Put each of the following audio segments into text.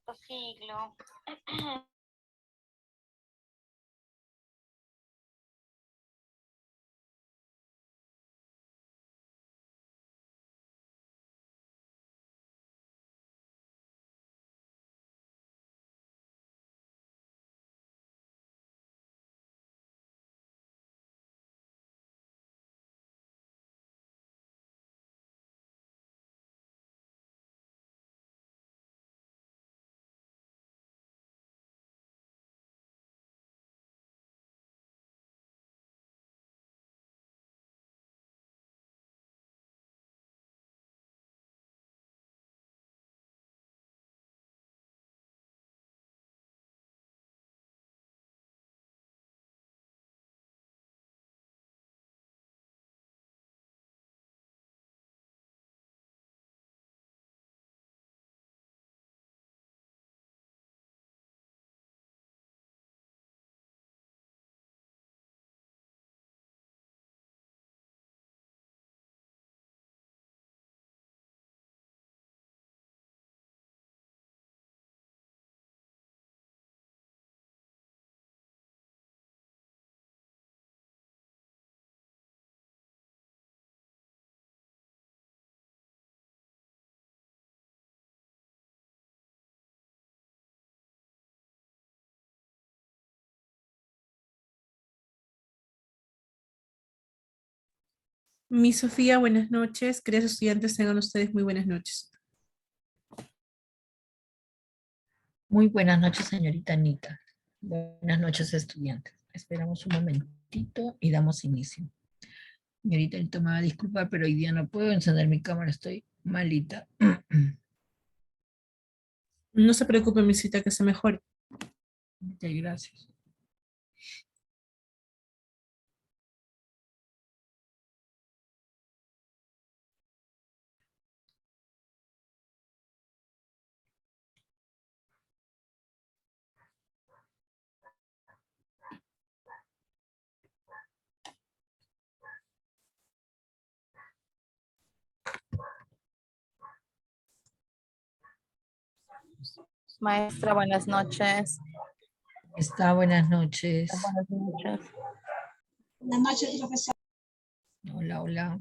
cuarto siglo. Mi Sofía, buenas noches. Queridos estudiantes, tengan ustedes muy buenas noches. Muy buenas noches, señorita Anita. Buenas noches, estudiantes. Esperamos un momentito y damos inicio. Señorita Anita, me va a disculpar, pero hoy día no puedo encender mi cámara, estoy malita. No se preocupe, mi cita, que se mejore. Ok, gracias. Maestra, buenas noches. Buenas noches. Buenas noches. Buenas noches, profesor. Hola, hola.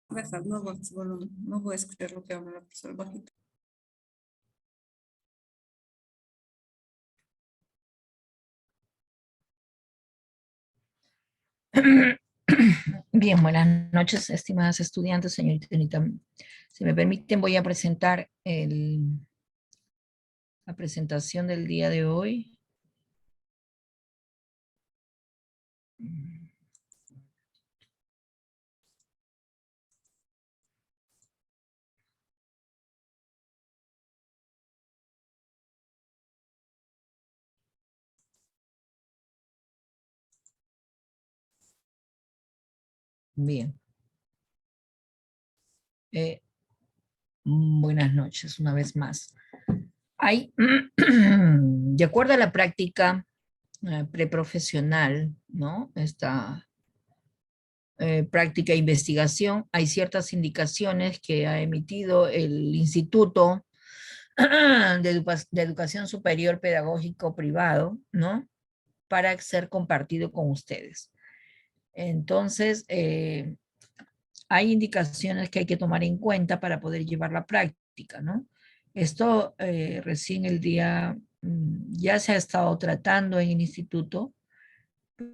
Baja, no bajes volumen. No voy a escuchar lo que habla la profesora bajito. Bien, buenas noches, estimadas estudiantes, señorita Anita. Si me permiten, voy a presentar la presentación del día de hoy. Bien. Buenas noches, una vez más. Hay, de acuerdo a la práctica preprofesional, ¿no? Esta práctica e investigación, hay ciertas indicaciones que ha emitido el Instituto de Educación Superior Pedagógico Privado, ¿no? Para ser compartido con ustedes. Entonces, hay indicaciones que hay que tomar en cuenta para poder llevar la práctica, ¿no? Esto recién el día, ya se ha estado tratando en el instituto,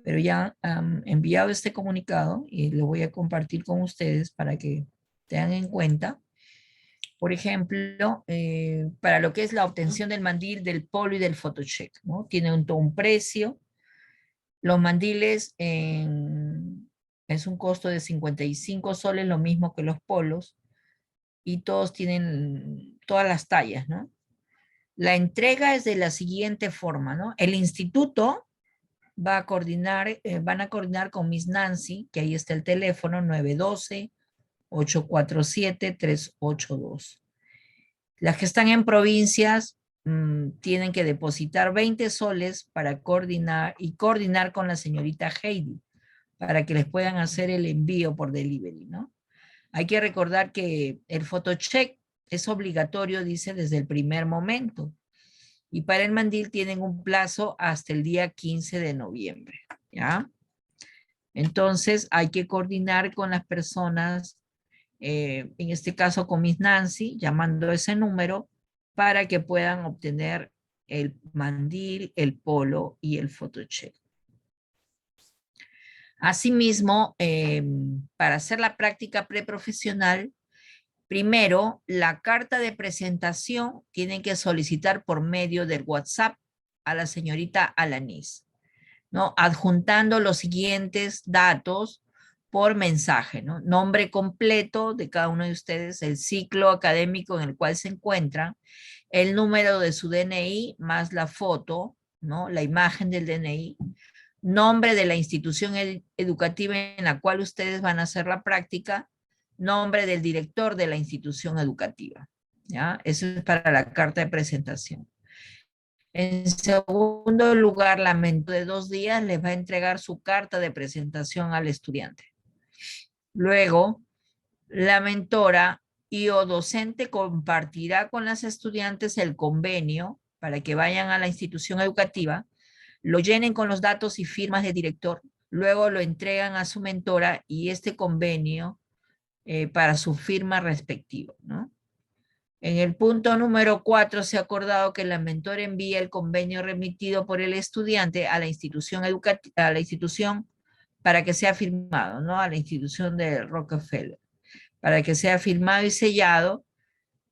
pero ya han enviado este comunicado y lo voy a compartir con ustedes para que tengan en cuenta. Por ejemplo, para lo que es la obtención del mandil, del polo y del photocheck, ¿no? Tiene un precio. Los mandiles es un costo de 55 soles, lo mismo que los polos, y todos tienen todas las tallas, ¿no? La entrega es de la siguiente forma, ¿no? El instituto va a coordinar, van a coordinar con Miss Nancy, que ahí está el teléfono, 912-847-382. Las que están en provincias tienen que depositar 20 soles para coordinar con la señorita Heidi, para que les puedan hacer el envío por delivery, ¿no? Hay que recordar que el photocheck es obligatorio, dice, desde el primer momento. Y para el mandil tienen un plazo hasta el día 15 de noviembre, ¿ya? Entonces hay que coordinar con las personas, en este caso con Miss Nancy, llamando a ese número para que puedan obtener el mandil, el polo y el photocheck. Asimismo, para hacer la práctica preprofesional, primero, la carta de presentación tienen que solicitar por medio del WhatsApp a la señorita Alanis, ¿no? Adjuntando los siguientes datos por mensaje, ¿no? Nombre completo de cada uno de ustedes, el ciclo académico en el cual se encuentran, el número de su DNI más la foto, ¿no? La imagen del DNI, nombre de la institución educativa en la cual ustedes van a hacer la práctica, nombre del director de la institución educativa, ¿ya? Eso es para la carta de presentación. En segundo lugar, la mentora de 2 días les va a entregar su carta de presentación al estudiante. Luego, la mentora y o docente compartirá con las estudiantes el convenio para que vayan a la institución educativa, lo llenen con los datos y firmas del director, luego lo entregan a su mentora y este convenio para su firma respectiva, ¿no? En el punto número 4 se ha acordado que la mentora envía el convenio remitido por el estudiante a la institución educativa, a la institución para que sea firmado, ¿no? A la institución de Rockefeller, para que sea firmado y sellado,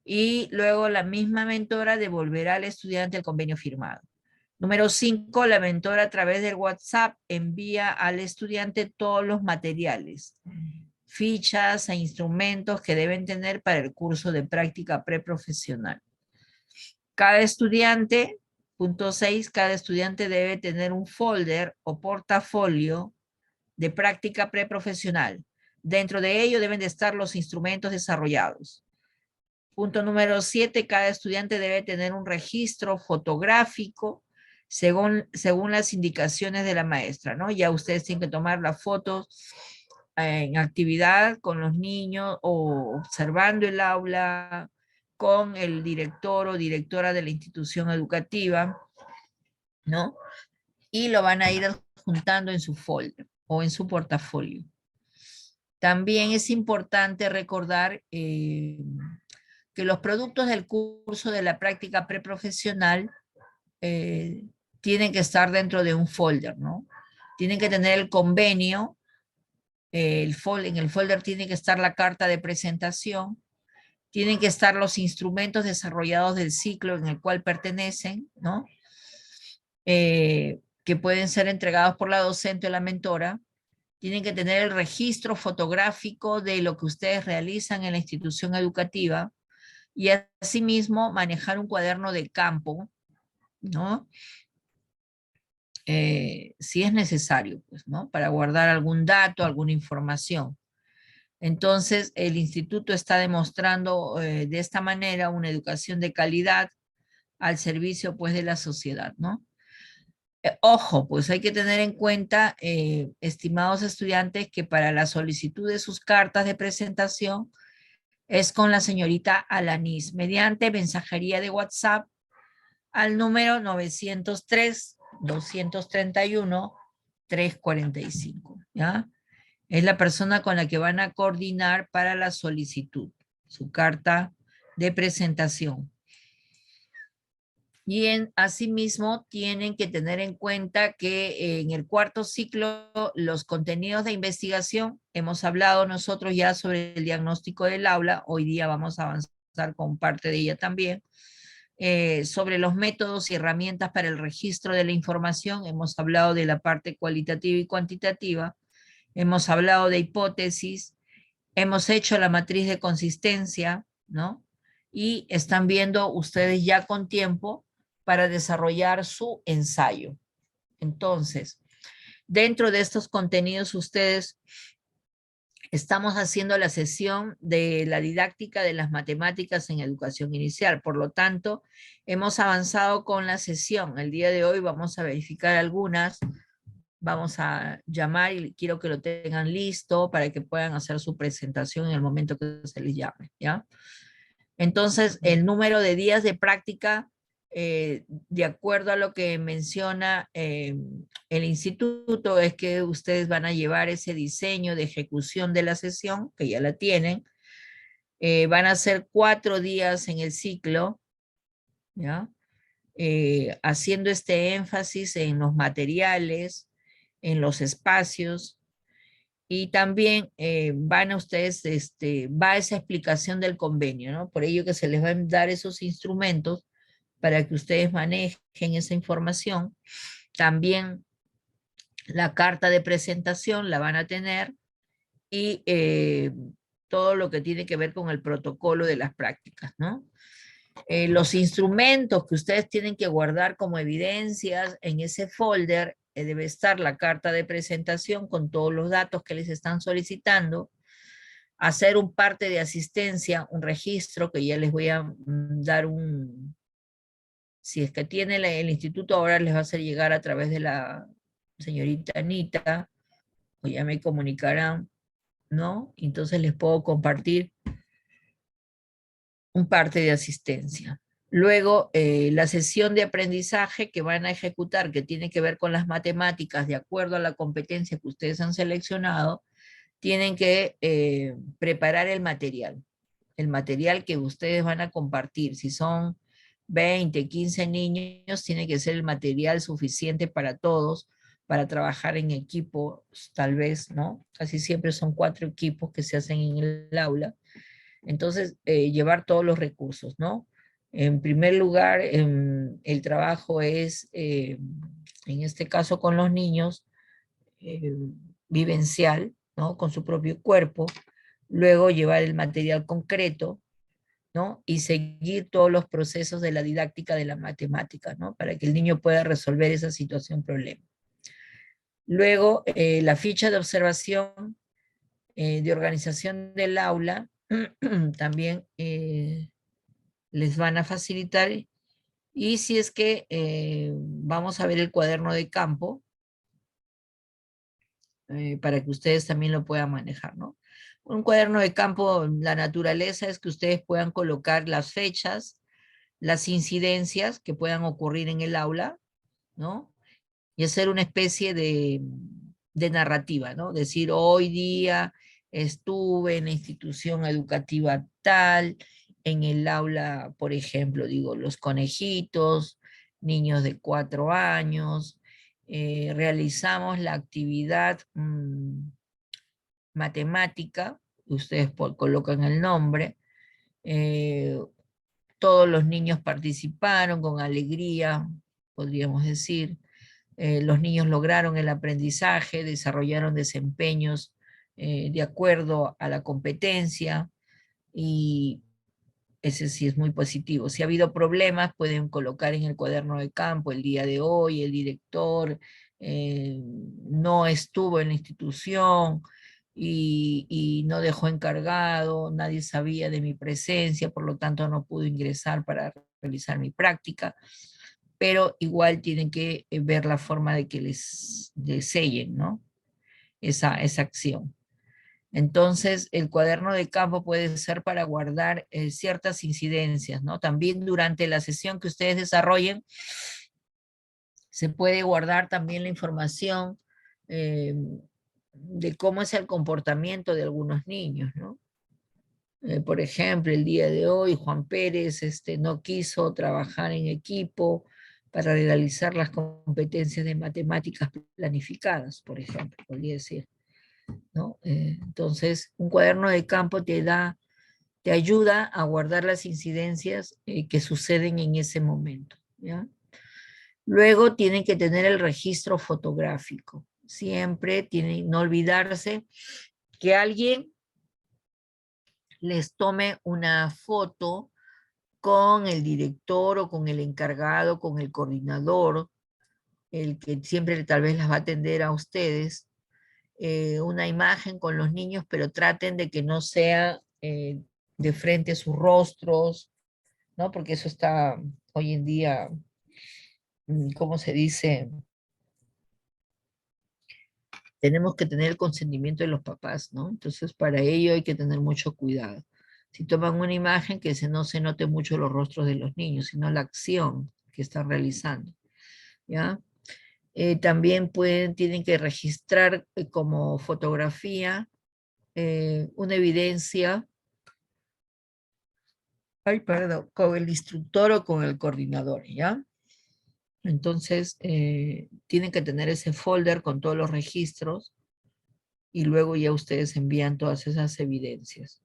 y luego la misma mentora devolverá al estudiante el convenio firmado. Número 5, la mentora a través del WhatsApp envía al estudiante todos los materiales, fichas e instrumentos que deben tener para el curso de práctica preprofesional. Cada estudiante, punto 6, cada estudiante debe tener un folder o portafolio de práctica preprofesional. Dentro de ello deben de estar los instrumentos desarrollados. Punto número 7, cada estudiante debe tener un registro fotográfico según las indicaciones de la maestra, ¿no? Ya ustedes tienen que tomar las fotos en actividad con los niños o observando el aula con el director o directora de la institución educativa. ¿no? Y lo van a ir adjuntando en su folder o en su portafolio. También es importante recordar que los productos del curso de la práctica preprofesional tienen que estar dentro de un folder, ¿no? Tienen que tener el convenio, en el folder tiene que estar la carta de presentación, tienen que estar los instrumentos desarrollados del ciclo en el cual pertenecen, ¿no? Que pueden ser entregados por la docente o la mentora. Tienen que tener el registro fotográfico de lo que ustedes realizan en la institución educativa y asimismo manejar un cuaderno de campo, ¿no? Si es necesario, pues, ¿no? Para guardar algún dato, alguna información. Entonces, el instituto está demostrando de esta manera una educación de calidad al servicio, pues, de la sociedad, ¿no? Ojo, pues hay que tener en cuenta, estimados estudiantes, que para la solicitud de sus cartas de presentación es con la señorita Alanis, mediante mensajería de WhatsApp al número 903-231-345, ¿ya? Es la persona con la que van a coordinar para la solicitud, su carta de presentación. Y asimismo tienen que tener en cuenta que en el cuarto ciclo los contenidos de investigación, hemos hablado nosotros ya sobre el diagnóstico del aula, hoy día vamos a avanzar con parte de ella también, sobre los métodos y herramientas para el registro de la información, hemos hablado de la parte cualitativa y cuantitativa, hemos hablado de hipótesis, hemos hecho la matriz de consistencia, ¿no? Y están viendo ustedes ya con tiempo para desarrollar su ensayo. Entonces, dentro de estos contenidos ustedes estamos haciendo la sesión de la didáctica de las matemáticas en educación inicial. Por lo tanto, hemos avanzado con la sesión. El día de hoy vamos a verificar algunas. Vamos a llamar y quiero que lo tengan listo para que puedan hacer su presentación en el momento que se les llame, ¿ya? Entonces, el número de días de práctica, de acuerdo a lo que menciona el instituto, es que ustedes van a llevar ese diseño de ejecución de la sesión, que ya la tienen. Van a ser 4 días en el ciclo, ¿ya? Haciendo este énfasis en los materiales, en los espacios, y también van a ustedes, va esa explicación del convenio, ¿no? Por ello que se les va a dar esos instrumentos para que ustedes manejen esa información. También la carta de presentación la van a tener y todo lo que tiene que ver con el protocolo de las prácticas, ¿no? Los instrumentos que ustedes tienen que guardar como evidencias en ese folder, debe estar la carta de presentación con todos los datos que les están solicitando, hacer un parte de asistencia, un registro que ya les voy a dar si es que tiene el instituto ahora les va a hacer llegar a través de la señorita Anita, o ya me comunicarán, ¿no? Entonces les puedo compartir un parte de asistencia. Luego, la sesión de aprendizaje que van a ejecutar, que tiene que ver con las matemáticas, de acuerdo a la competencia que ustedes han seleccionado, tienen que preparar el material que ustedes van a compartir. Si son 20, 15 niños, tiene que ser el material suficiente para todos, para trabajar en equipo, tal vez, ¿no? Casi siempre son 4 equipos que se hacen en el aula. Entonces, llevar todos los recursos, ¿no? En primer lugar, el trabajo es, en este caso con los niños, vivencial, ¿no? Con su propio cuerpo. Luego llevar el material concreto, ¿no? Y seguir todos los procesos de la didáctica de la matemática, ¿no? Para que el niño pueda resolver esa situación problema. Luego, la ficha de observación, de organización del aula, también les van a facilitar, y si es que vamos a ver el cuaderno de campo, para que ustedes también lo puedan manejar, ¿no? Un cuaderno de campo, la naturaleza es que ustedes puedan colocar las fechas, las incidencias que puedan ocurrir en el aula, ¿no? Y hacer una especie de narrativa, ¿no? Decir, hoy día estuve en la institución educativa tal, en el aula, por ejemplo, digo, los conejitos, niños de 4 años, realizamos la actividad matemática, ustedes colocan el nombre, eh, todos los niños participaron con alegría, podríamos decir. Los niños lograron el aprendizaje, desarrollaron desempeños de acuerdo a la competencia y ese sí es muy positivo. Si ha habido problemas, pueden colocar en el cuaderno de campo el día de hoy, el director no estuvo en la institución y no dejó encargado, nadie sabía de mi presencia, por lo tanto no pudo ingresar para realizar mi práctica, pero igual tienen que ver la forma de que les sellen, ¿no? Esa acción. Entonces, el cuaderno de campo puede ser para guardar ciertas incidencias, ¿no? También durante la sesión que ustedes desarrollen, se puede guardar también la información de cómo es el comportamiento de algunos niños, ¿no? Por ejemplo, el día de hoy Juan Pérez no quiso trabajar en equipo para realizar las competencias de matemáticas planificadas, por ejemplo, podría decir, ¿no? Entonces, un cuaderno de campo te ayuda a guardar las incidencias que suceden en ese momento, ¿ya? Luego tienen que tener el registro fotográfico. Siempre tienen, no olvidarse que alguien les tome una foto con el director o con el encargado, con el coordinador, el que siempre tal vez las va a atender a ustedes, una imagen con los niños, pero traten de que no sea de frente a sus rostros, ¿no? Porque eso está hoy en día, ¿cómo se dice? Tenemos que tener el consentimiento de los papás, ¿no? Entonces, para ello hay que tener mucho cuidado. Si toman una imagen, que no se note mucho los rostros de los niños, sino la acción que están realizando, ¿ya? También tienen que registrar como fotografía una evidencia, ay, perdón, con el instructor o con el coordinador, ¿ya? Entonces, tienen que tener ese folder con todos los registros y luego ya ustedes envían todas esas evidencias.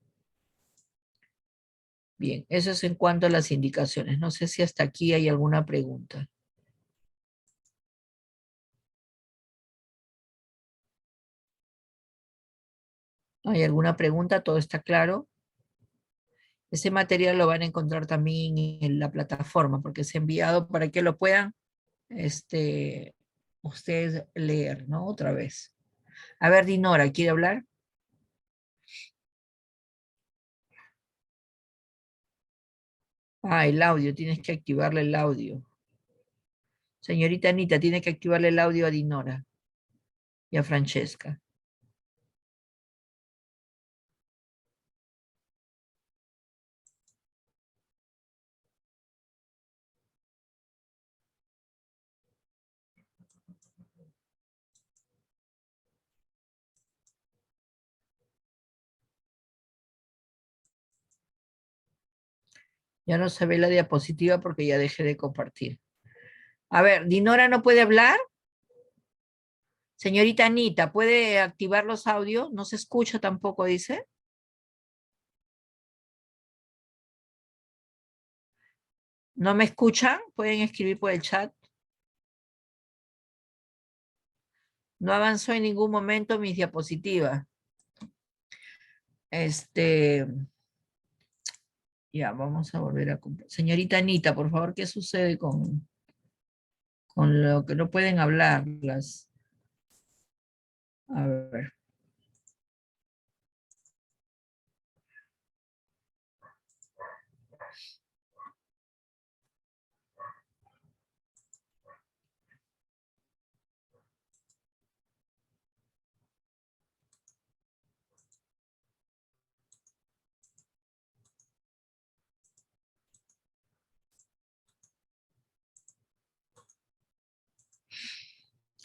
Bien, eso es en cuanto a las indicaciones. No sé si hasta aquí hay alguna pregunta. ¿Hay alguna pregunta? ¿Todo está claro? Ese material lo van a encontrar también en la plataforma porque es enviado para que lo puedan ustedes leer, ¿no? Otra vez. A ver, Dinora, ¿quiere hablar? Ah, el audio, tienes que activarle el audio. Señorita Anita, tiene que activarle el audio a Dinora y a Francesca. Ya no se ve la diapositiva porque ya dejé de compartir. A ver, ¿Dinora no puede hablar? Señorita Anita, ¿puede activar los audios? No se escucha tampoco, dice. ¿No me escuchan? Pueden escribir por el chat. No avanzó en ningún momento mis diapositivas. Ya, vamos a volver a comprar. Señorita Anita, por favor, ¿qué sucede con lo que no pueden hablar? A ver.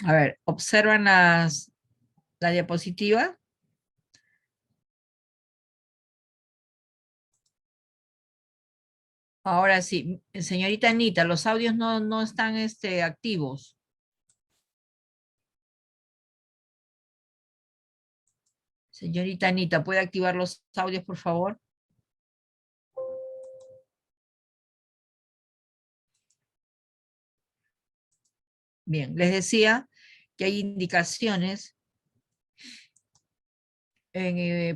A ver, observan la diapositiva. Ahora sí, señorita Anita, los audios no están activos. Señorita Anita, ¿puede activar los audios, por favor? Bien, les decía que hay indicaciones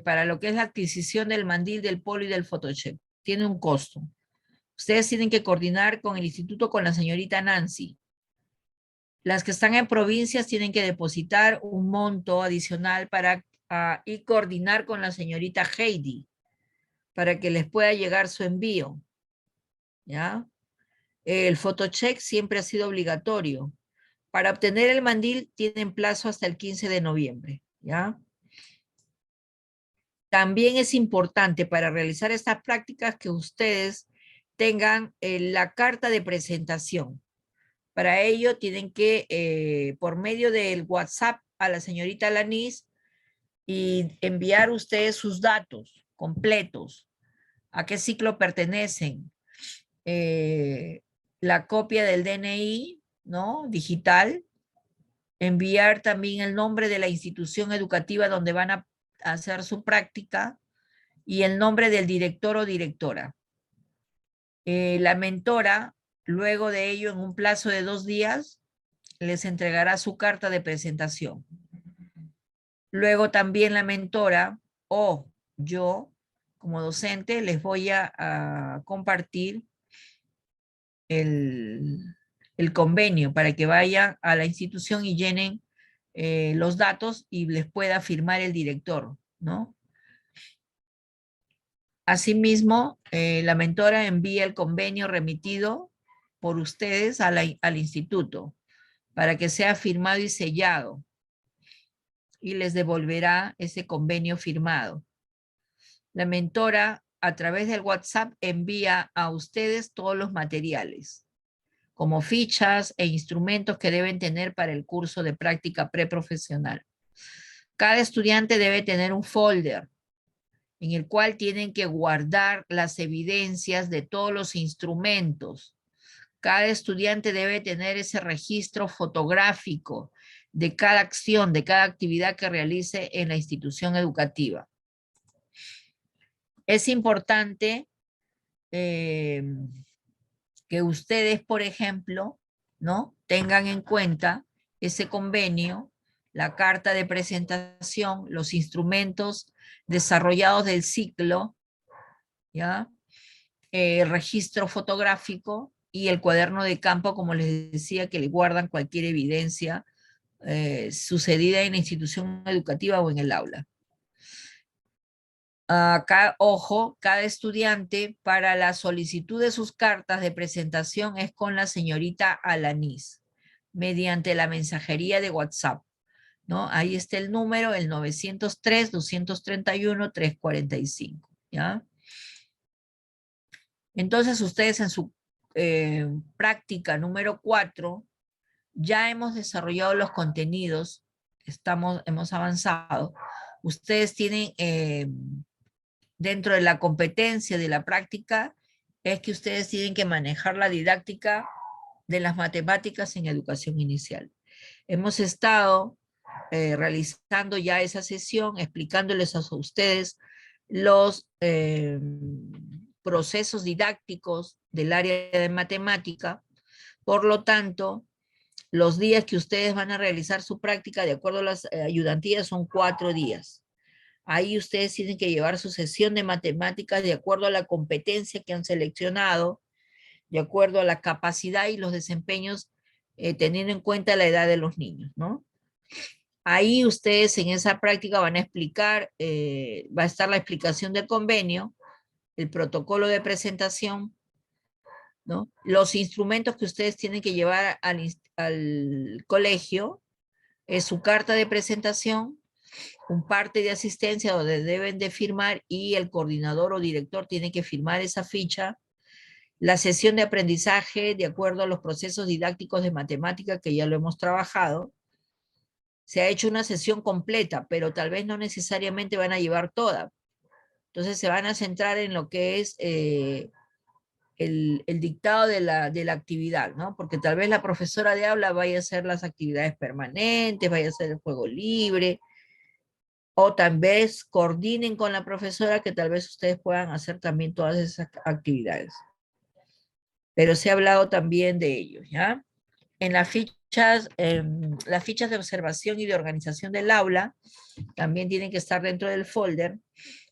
para lo que es la adquisición del mandil, del polo y del photocheck. Tiene un costo. Ustedes tienen que coordinar con el instituto, con la señorita Nancy. Las que están en provincias tienen que depositar un monto adicional y coordinar con la señorita Heidi para que les pueda llegar su envío. ¿Ya? El photocheck siempre ha sido obligatorio. Para obtener el mandil tienen plazo hasta el 15 de noviembre. ¿Ya? También es importante para realizar estas prácticas que ustedes tengan la carta de presentación. Para ello tienen que, por medio del WhatsApp a la señorita Lanis, y enviar ustedes sus datos completos, a qué ciclo pertenecen, la copia del DNI, ¿no? Digital, enviar también el nombre de la institución educativa donde van a hacer su práctica y el nombre del director o directora. La mentora, luego de ello, en un plazo de 2 días, les entregará su carta de presentación. Luego también la mentora o yo, como docente, les voy a compartir el convenio para que vayan a la institución y llenen los datos y les pueda firmar el director, ¿no? Asimismo, la mentora envía el convenio remitido por ustedes al instituto para que sea firmado y sellado, y les devolverá ese convenio firmado. La mentora, a través del WhatsApp, envía a ustedes todos los materiales, como fichas e instrumentos que deben tener para el curso de práctica preprofesional. Cada estudiante debe tener un folder en el cual tienen que guardar las evidencias de todos los instrumentos. Cada estudiante debe tener ese registro fotográfico de cada acción, de cada actividad que realice en la institución educativa. Es importante que ustedes, por ejemplo, ¿no?, tengan en cuenta ese convenio, la carta de presentación, los instrumentos desarrollados del ciclo, ¿ya? El registro fotográfico y el cuaderno de campo, como les decía, que le guardan cualquier evidencia sucedida en la institución educativa o en el aula. Acá, ojo, cada estudiante para la solicitud de sus cartas de presentación es con la señorita Alanis, mediante la mensajería de WhatsApp, ¿no? Ahí está el número, el 903-231-345, ¿ya? Entonces, ustedes en su práctica número 4, ya hemos desarrollado los contenidos, hemos avanzado. Ustedes tienen, dentro de la competencia de la práctica, es que ustedes tienen que manejar la didáctica de las matemáticas en educación inicial. Hemos estado realizando ya esa sesión, explicándoles a ustedes los procesos didácticos del área de matemática. Por lo tanto, los días que ustedes van a realizar su práctica, de acuerdo a las ayudantías, son 4 días. Ahí ustedes tienen que llevar su sesión de matemáticas de acuerdo a la competencia que han seleccionado, de acuerdo a la capacidad y los desempeños, teniendo en cuenta la edad de los niños, ¿no? Ahí ustedes en esa práctica van a explicar, va a estar la explicación del convenio, el protocolo de presentación, ¿no?, los instrumentos que ustedes tienen que llevar al colegio, es su carta de presentación, un parte de asistencia donde deben de firmar y el coordinador o director tiene que firmar esa ficha, la sesión de aprendizaje de acuerdo a los procesos didácticos de matemática que ya lo hemos trabajado, se ha hecho una sesión completa, pero tal vez no necesariamente van a llevar toda. Entonces se van a centrar en lo que es el dictado de la actividad, ¿no? Porque tal vez la profesora de aula vaya a hacer las actividades permanentes, vaya a hacer el juego libre, o tal vez coordinen con la profesora que tal vez ustedes puedan hacer también todas esas actividades. Pero se ha hablado también de ellos, ¿ya? En las fichas de observación y de organización del aula también tienen que estar dentro del folder,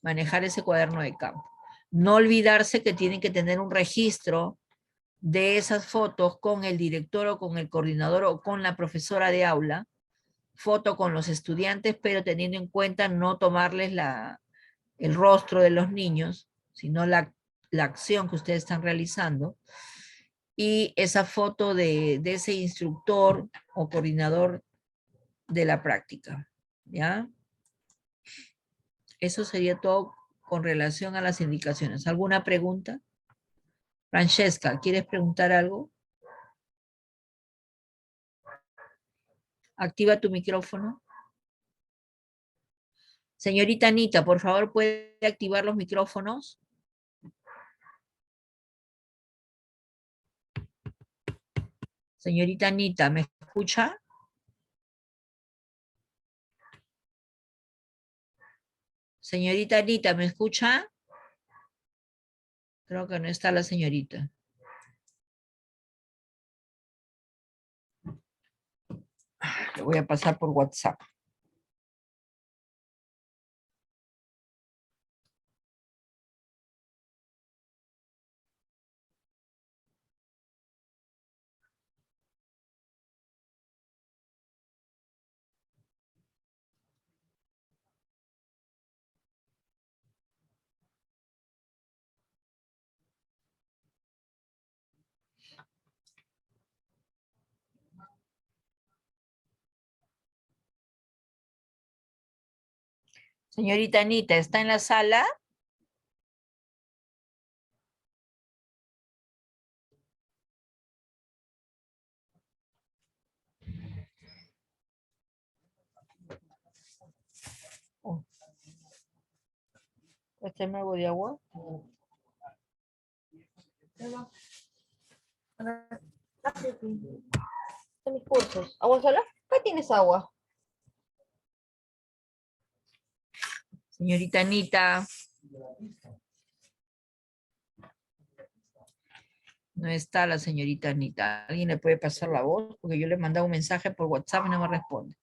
manejar ese cuaderno de campo. No olvidarse que tienen que tener un registro de esas fotos con el director o con el coordinador o con la profesora de aula, foto con los estudiantes, pero teniendo en cuenta no tomarles el rostro de los niños, sino la acción que ustedes están realizando, y esa foto de ese instructor o coordinador de la práctica, ¿ya? Eso sería todo con relación a las indicaciones. ¿Alguna pregunta? Francesca, ¿quieres preguntar algo? Activa tu micrófono. Señorita Anita, por favor, ¿puede activar los micrófonos? Señorita Anita, ¿me escucha? Señorita Anita, ¿me escucha? Creo que no está la señorita. Le voy a pasar por WhatsApp. Señorita Anita, ¿está en la sala? Oh, ¿está en algo de agua? De mis cursos. ¿Agua sola? ¿Qué tienes agua? Señorita Anita. No está la señorita Anita. ¿Alguien le puede pasar la voz? Porque yo le he mandado un mensaje por WhatsApp y no me responde.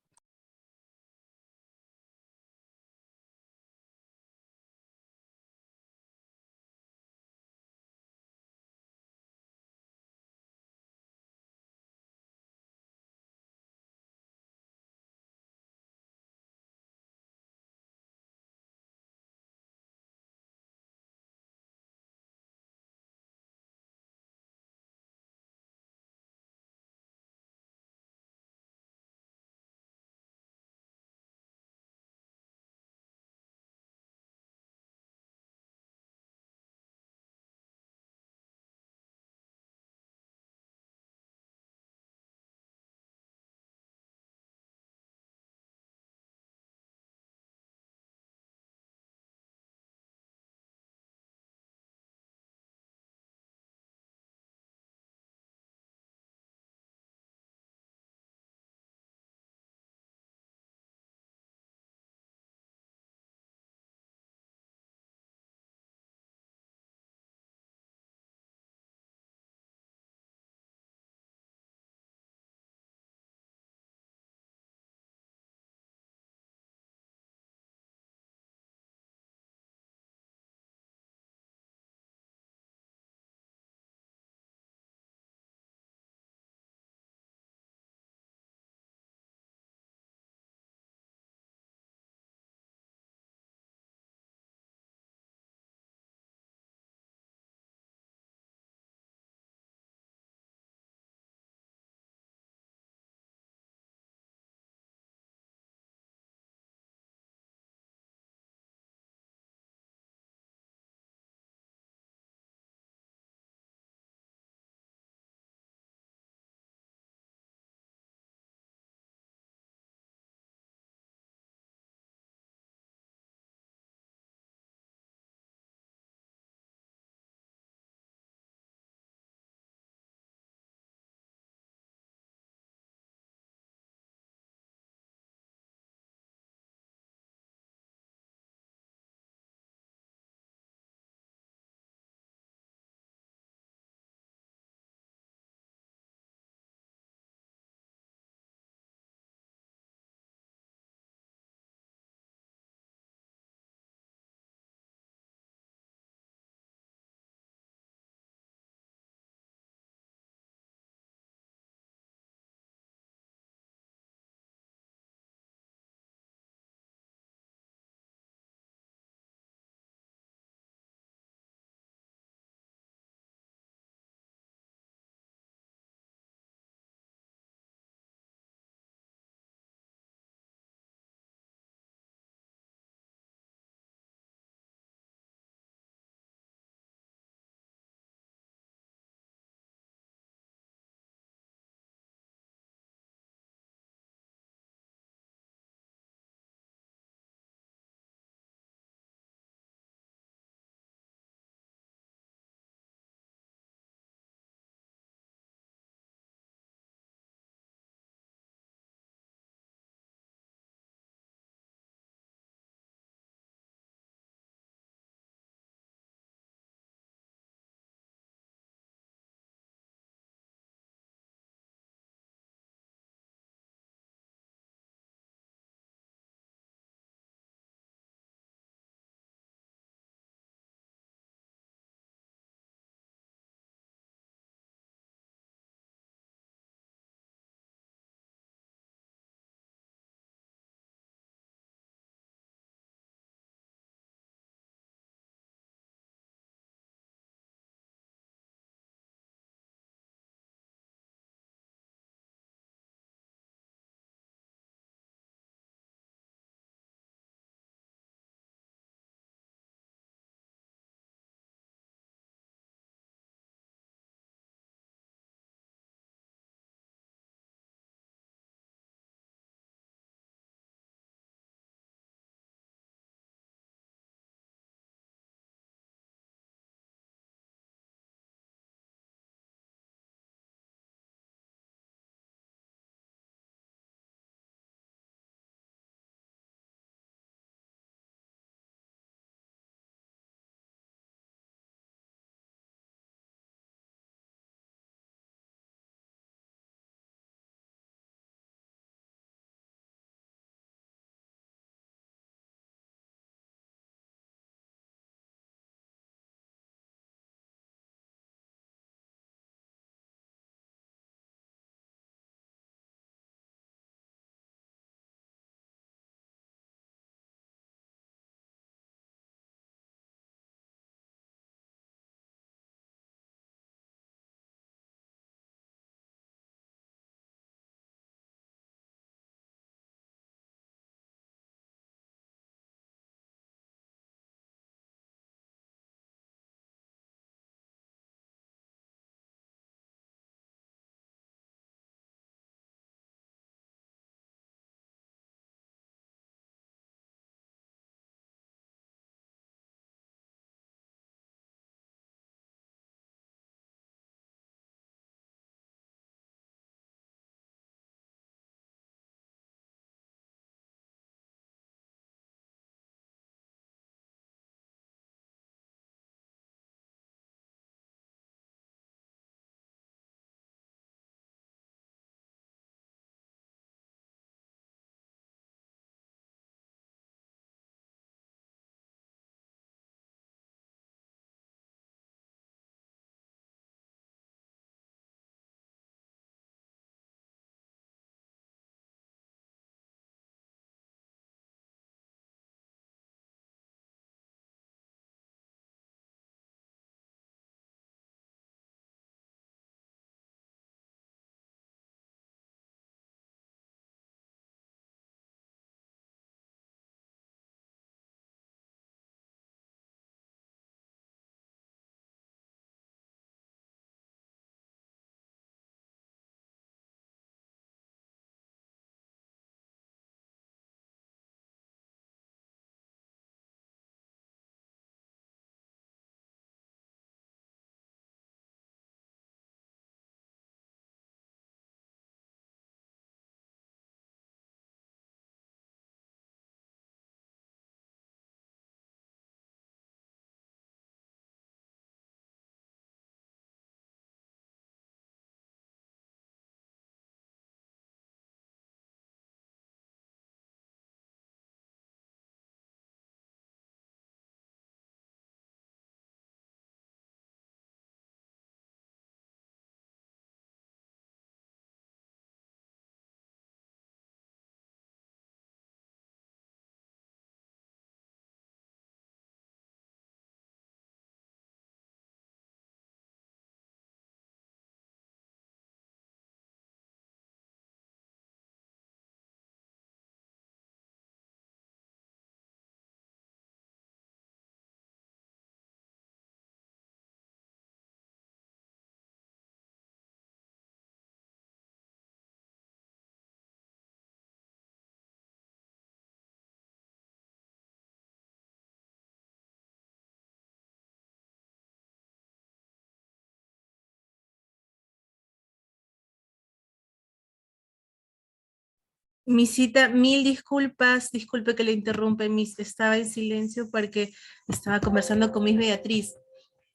Misita, mil disculpas, disculpe que le interrumpe, Miss, estaba en silencio porque estaba conversando con Miss Beatriz.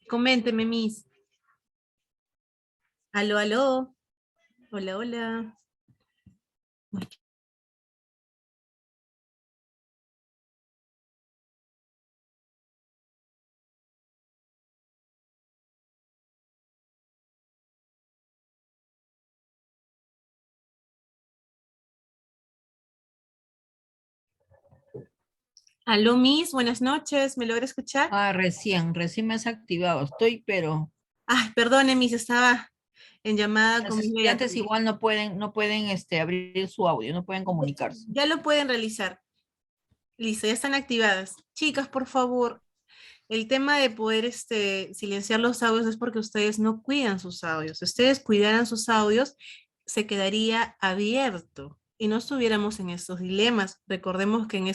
Coménteme, Miss. Aló, aló. Hola, hola. Aló, Miss, buenas noches, ¿me logra escuchar? Ah, recién me has activado. Estoy, pero Ah, perdone, Miss, estaba en llamada los con Miss estudiantes Beatriz. igual no pueden abrir su audio, no pueden comunicarse. Ya lo pueden realizar. Listo, ya están activadas. Chicas, por favor, el tema de poder silenciar los audios es porque ustedes no cuidan sus audios. Si ustedes cuidaran sus audios, se quedaría abierto y no estuviéramos en estos dilemas. Recordemos que en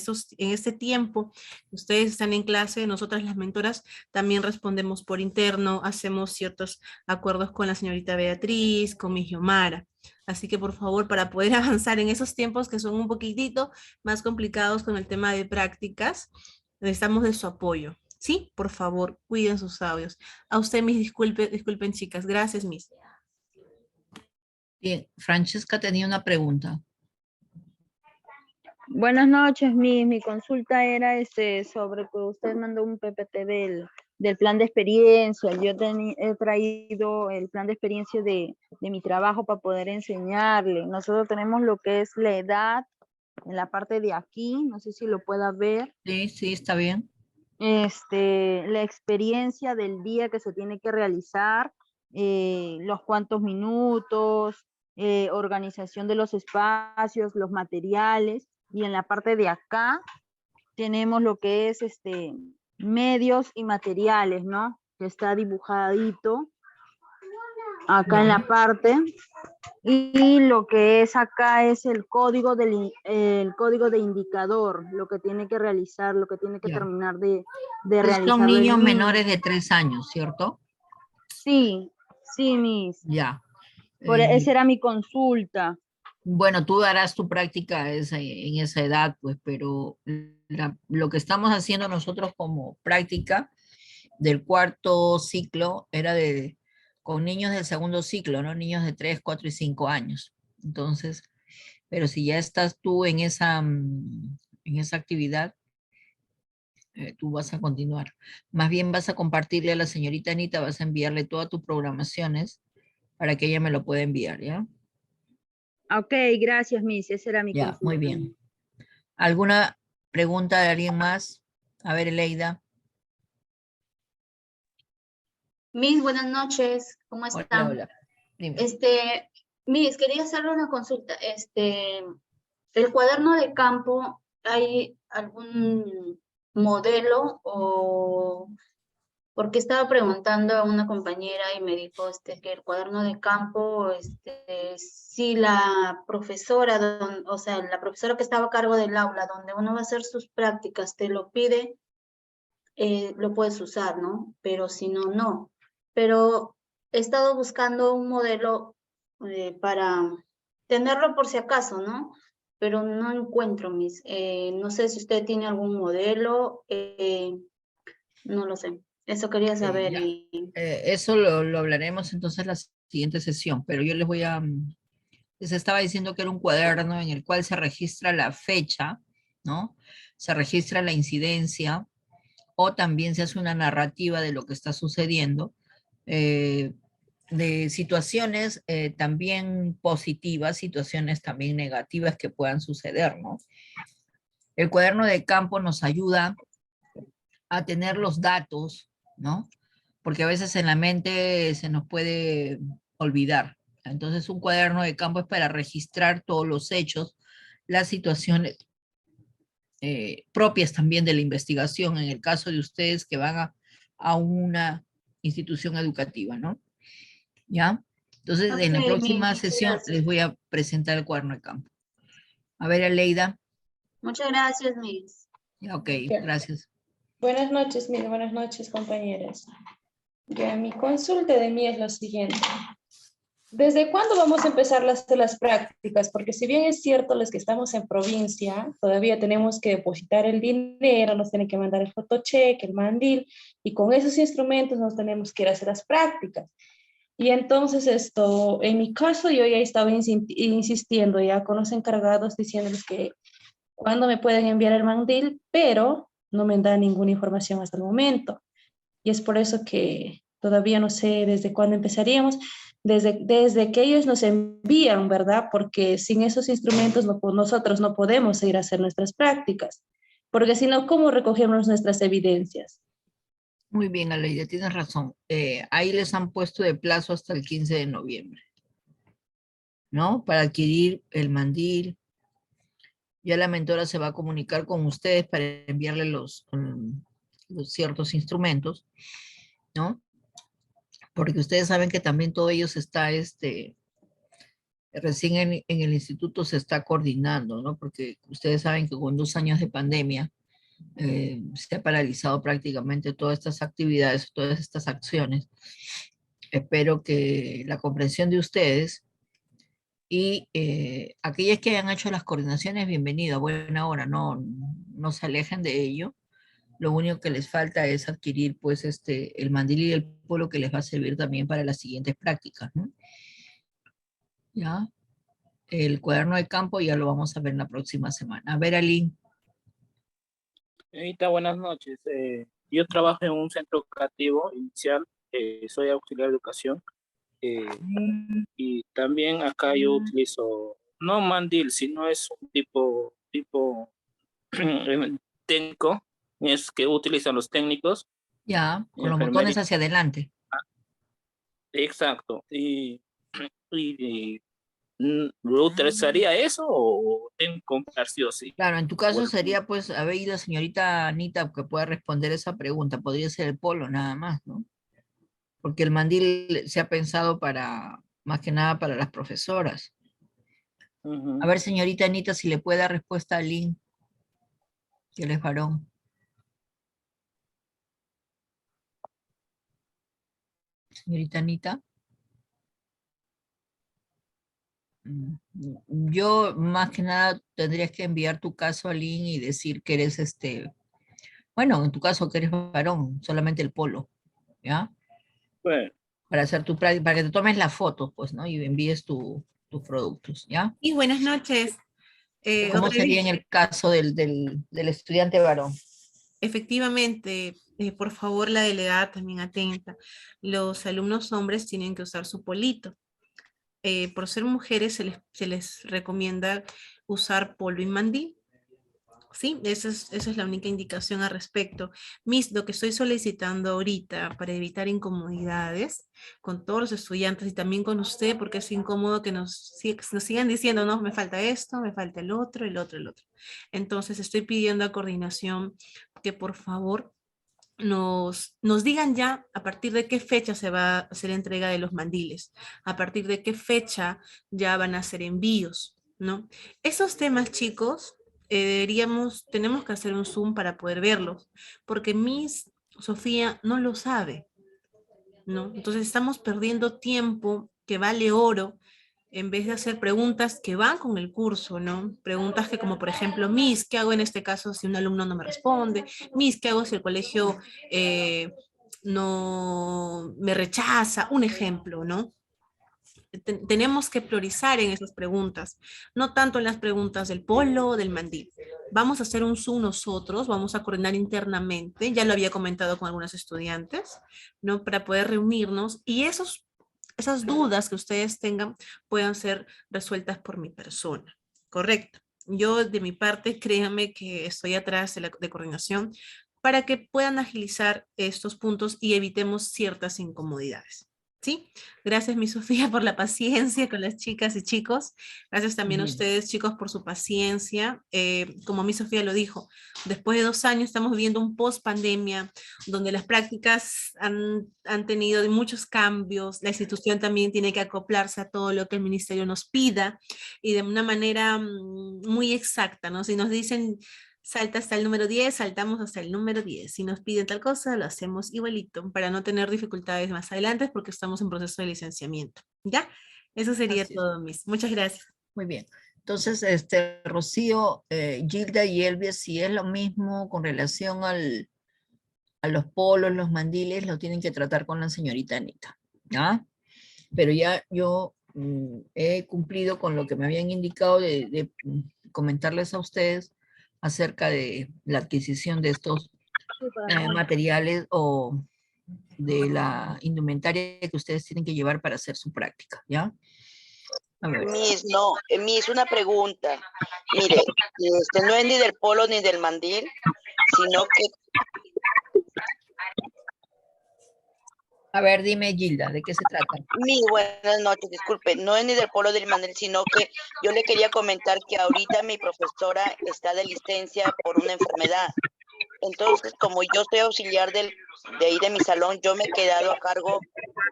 este tiempo que ustedes están en clase, nosotras las mentoras también respondemos por interno, hacemos ciertos acuerdos con la señorita Beatriz, con mi Yomara. Así que por favor, para poder avanzar en esos tiempos que son un poquitito más complicados con el tema de prácticas, necesitamos de su apoyo. Sí, por favor, cuiden sus audios. A usted, mis disculpen, chicas. Gracias, mis. Bien, Francesca tenía una pregunta. Buenas noches, mi consulta era sobre que usted mandó un PPT del plan de experiencia. Yo he traído el plan de experiencia de mi trabajo para poder enseñarle. Nosotros tenemos lo que es la edad en la parte de aquí, no sé si lo pueda ver. Sí, está bien. La experiencia del día que se tiene que realizar, los cuantos minutos, organización de los espacios, los materiales, y en la parte de acá tenemos lo que es medios y materiales, ¿no? Que está dibujadito acá en la parte, y lo que es acá es el código de indicador, lo que tiene que realizar, lo que tiene que terminar de realizar. Son niños menores de 3 años, ¿cierto? Sí, Miss. Ya. Esa era mi consulta. Bueno, tú darás tu práctica en esa edad, pues, pero lo que estamos haciendo nosotros como práctica del cuarto ciclo era con niños del segundo ciclo, ¿no? Niños de 3, 4 y 5 años. Entonces, pero si ya estás tú en esa actividad, tú vas a continuar. Más bien vas a compartirle a la señorita Anita, vas a enviarle todas tus programaciones para que ella me lo pueda enviar, ¿ya? Ok, gracias, Miss. Esa era mi Ya, consulta. muy bien. ¿Alguna pregunta de alguien más? A ver, Eleida. Miss, buenas noches, ¿cómo están? Hola. Dime. Miss, quería hacerle una consulta. El cuaderno de campo, ¿hay algún modelo o...? Porque estaba preguntando a una compañera y me dijo que el cuaderno de campo, si la profesora, o sea, la profesora que estaba a cargo del aula, donde uno va a hacer sus prácticas, te lo pide, lo puedes usar, ¿no? Pero si no, no. Pero he estado buscando un modelo para tenerlo por si acaso, ¿no? Pero no encuentro no sé si usted tiene algún modelo, no lo sé. Eso quería saber. Eso lo hablaremos entonces en la siguiente sesión, pero yo les estaba diciendo que era un cuaderno en el cual se registra la fecha, ¿no? Se registra la incidencia, o también se hace una narrativa de lo que está sucediendo, de situaciones también positivas, situaciones también negativas que puedan suceder, ¿no? El cuaderno de campo nos ayuda a tener los datos, ¿no? Porque a veces en la mente se nos puede olvidar. Entonces un cuaderno de campo es para registrar todos los hechos, las situaciones propias también de la investigación, en el caso de ustedes que van a una institución educativa, ¿no? ¿Ya? Entonces, en la próxima sesión les voy a presentar el cuaderno de campo. A ver, Aleida. Muchas gracias, Miss. Ya, ok, gracias. Buenas noches, Miss. Buenas noches, compañeras. Ya, mi consulta de mí es lo siguiente. ¿Desde cuándo vamos a empezar las prácticas? Porque si bien es cierto, los que estamos en provincia, todavía tenemos que depositar el dinero, nos tienen que mandar el fotocheque, el mandil, y con esos instrumentos nos tenemos que ir a hacer las prácticas. Y entonces en mi caso, yo ya estaba insistiendo ya con los encargados diciéndoles que cuándo me pueden enviar el mandil, pero no me dan ninguna información hasta el momento. Y es por eso que todavía no sé desde cuándo empezaríamos, desde que ellos nos envían, ¿verdad? Porque sin esos instrumentos nosotros no podemos ir a hacer nuestras prácticas, porque si no, ¿cómo recogemos nuestras evidencias? Muy bien, Aleida, tienes razón. Ahí les han puesto de plazo hasta el 15 de noviembre, ¿no? Para adquirir el mandil. Ya la mentora se va a comunicar con ustedes para enviarle los ciertos instrumentos, ¿no? Porque ustedes saben que también todo ellos está, recién en el instituto se está coordinando, ¿no? Porque ustedes saben que con 2 años de pandemia se ha paralizado prácticamente todas estas actividades, todas estas acciones. Espero que la comprensión de ustedes y aquellas que hayan hecho las coordinaciones, bienvenido, a buena hora, no se alejen de ello. Lo único que les falta es adquirir pues el mandil y el polo que les va a servir también para las siguientes prácticas, ¿no? Ya, el cuaderno de campo ya lo vamos a ver la próxima semana. A ver, Aline. Señorita, buenas noches. Yo trabajo en un centro educativo inicial, soy auxiliar de educación, y también acá yo utilizo, no mandil, sino es un tipo técnico, es que utilizan los técnicos. Ya, con los enfermería. botones hacia adelante. Exacto. ¿Lo utilizaría eso o tengo que comprar sí o sí? Claro, en tu caso Bueno, sería pues, a ver, y la señorita Anita que pueda responder esa pregunta, podría ser el polo nada más, ¿no? Porque el mandil se ha pensado para, más que nada para las profesoras. A ver, señorita Anita, si le puede dar respuesta a Lynn, que él es varón. Señorita Anita. Yo, más que nada, tendrías que enviar tu caso a Lynn y decir que eres bueno, en tu caso que eres varón, solamente el polo, ¿ya? bueno. Para hacer tu práctica, para que te tomes las fotos, pues, ¿no? Y envíes tus productos, ¿ya? Y buenas noches. ¿Cómo Otra sería vez, en el caso del estudiante varón? efectivamente, por favor, la delegada también atenta. Los alumnos hombres tienen que usar su polito. Por ser mujeres se les recomienda usar polo y mandil. Sí, esa es la única indicación al respecto. Lo que estoy solicitando ahorita para evitar incomodidades con todos los estudiantes y también con usted, porque es incómodo que nos sigan diciendo, no, me falta esto, me falta el otro, el otro, el otro. Entonces estoy pidiendo a coordinación que por favor nos digan ya a partir de qué fecha se va a hacer entrega de los mandiles, a partir de qué fecha ya van a hacer envíos, ¿no? Esos temas, chicos, tenemos que hacer un Zoom para poder verlos, porque Miss Sofía no lo sabe, ¿no? Entonces estamos perdiendo tiempo que vale oro en vez de hacer preguntas que van con el curso, ¿no? Preguntas que como por ejemplo, Miss, ¿qué hago en este caso si un alumno no me responde? Miss, ¿qué hago si el colegio no me rechaza? Un ejemplo, ¿no? Tenemos que priorizar en esas preguntas, no tanto en las preguntas del polo o del mandil. Vamos a hacer un Zoom nosotros, vamos a coordinar internamente, ya lo había comentado con algunos estudiantes, ¿no? Para poder reunirnos y esas dudas que ustedes tengan puedan ser resueltas por mi persona, ¿correcto? Yo de mi parte, créanme que estoy atrás de coordinación para que puedan agilizar estos puntos y evitemos ciertas incomodidades. ¿Sí? Gracias, mi Sofía, por la paciencia con las chicas y chicos. Gracias también a ustedes, chicos, por su paciencia. Como mi Sofía lo dijo, después de 2 años estamos viviendo un post-pandemia, donde las prácticas han tenido muchos cambios. La institución también tiene que acoplarse a todo lo que el ministerio nos pida y de una manera muy exacta, ¿no? Si nos dicen salta hasta el número 10, saltamos hasta el número 10. Si nos piden tal cosa, lo hacemos igualito para no tener dificultades más adelante porque estamos en proceso de licenciamiento. ¿Ya? Eso sería Así es. todo, Miss. Muchas gracias. Muy bien. Entonces, Rocío, Gilda y Elvia, si es lo mismo con relación a los polos, los mandiles, lo tienen que tratar con la señorita Anita, ¿ya? Pero ya yo he cumplido con lo que me habían indicado de comentarles a ustedes acerca de la adquisición de estos materiales o de la indumentaria que ustedes tienen que llevar para hacer su práctica, ¿ya? A ver. Miss, no, Miss, una pregunta. Mire, no es ni del polo ni del mandil, sino que A ver, dime, Gilda, ¿de qué se trata? buenas noches, disculpe, no es ni del polo del mandil, sino que yo le quería comentar que ahorita mi profesora está de licencia por una enfermedad. Entonces, como yo soy auxiliar de ahí de mi salón, yo me he quedado a cargo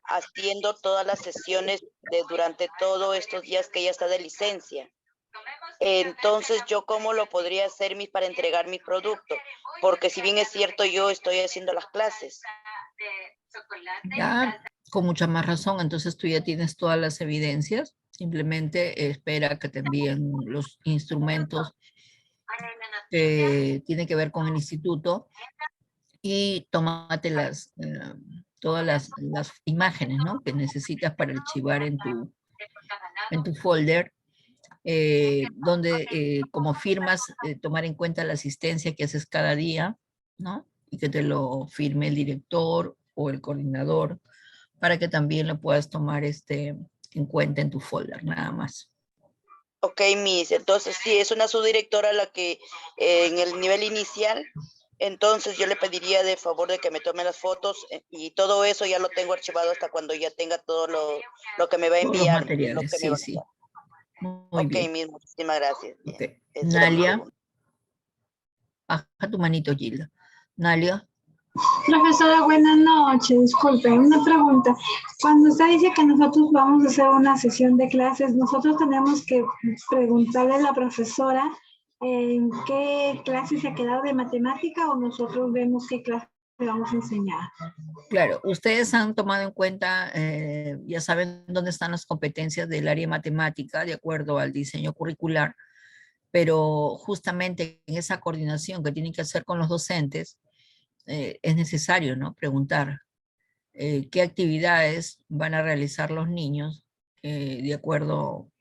haciendo todas las sesiones durante todos estos días que ella está de licencia. Entonces, ¿yo cómo lo podría hacer para entregar mi producto? Porque si bien es cierto, yo estoy haciendo las clases. Ya, con mucha más razón, entonces tú ya tienes todas las evidencias, simplemente espera que te envíen los instrumentos que tienen que ver con el instituto y tómate todas las imágenes, ¿no?, que necesitas para archivar en tu folder, donde como firmas, tomar en cuenta la asistencia que haces cada día, ¿no?, y que te lo firme el director o el coordinador, para que también lo puedas tomar en cuenta en tu folder, nada más. Ok, Miss, entonces sí, es una subdirectora la que en el nivel inicial, entonces yo le pediría de favor de que me tome las fotos y todo eso ya lo tengo archivado hasta cuando ya tenga todo lo que me va a Todos los enviar. materiales, sí, sí. Muy Ok, bien. Miss, muchísimas gracias. Okay. Esa era mi Nalia, pregunta. baja tu manito, Gilda. Nalia. Profesora, buenas noches. Disculpe, una pregunta. Cuando usted dice que nosotros vamos a hacer una sesión de clases, nosotros tenemos que preguntarle a la profesora en qué clase se ha quedado de matemática o nosotros vemos qué clase vamos a enseñar. Claro, ustedes han tomado en cuenta, ya saben dónde están las competencias del área matemática de acuerdo al diseño curricular, pero justamente en esa coordinación que tienen que hacer con los docentes, es necesario, ¿no?, preguntar qué actividades van a realizar los niños de acuerdo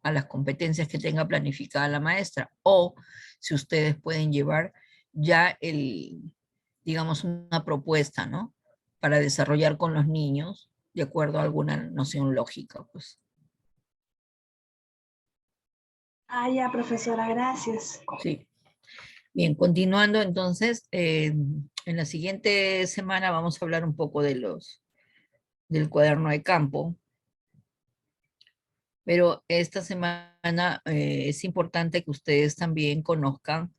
a las competencias que tenga planificada la maestra, o si ustedes pueden llevar ya digamos, una propuesta, ¿no?, para desarrollar con los niños de acuerdo a alguna noción lógica, pues. Ah, ya, profesora, gracias. Sí. Bien, continuando entonces, en la siguiente semana vamos a hablar un poco del cuaderno de campo, pero esta semana es importante que ustedes también conozcan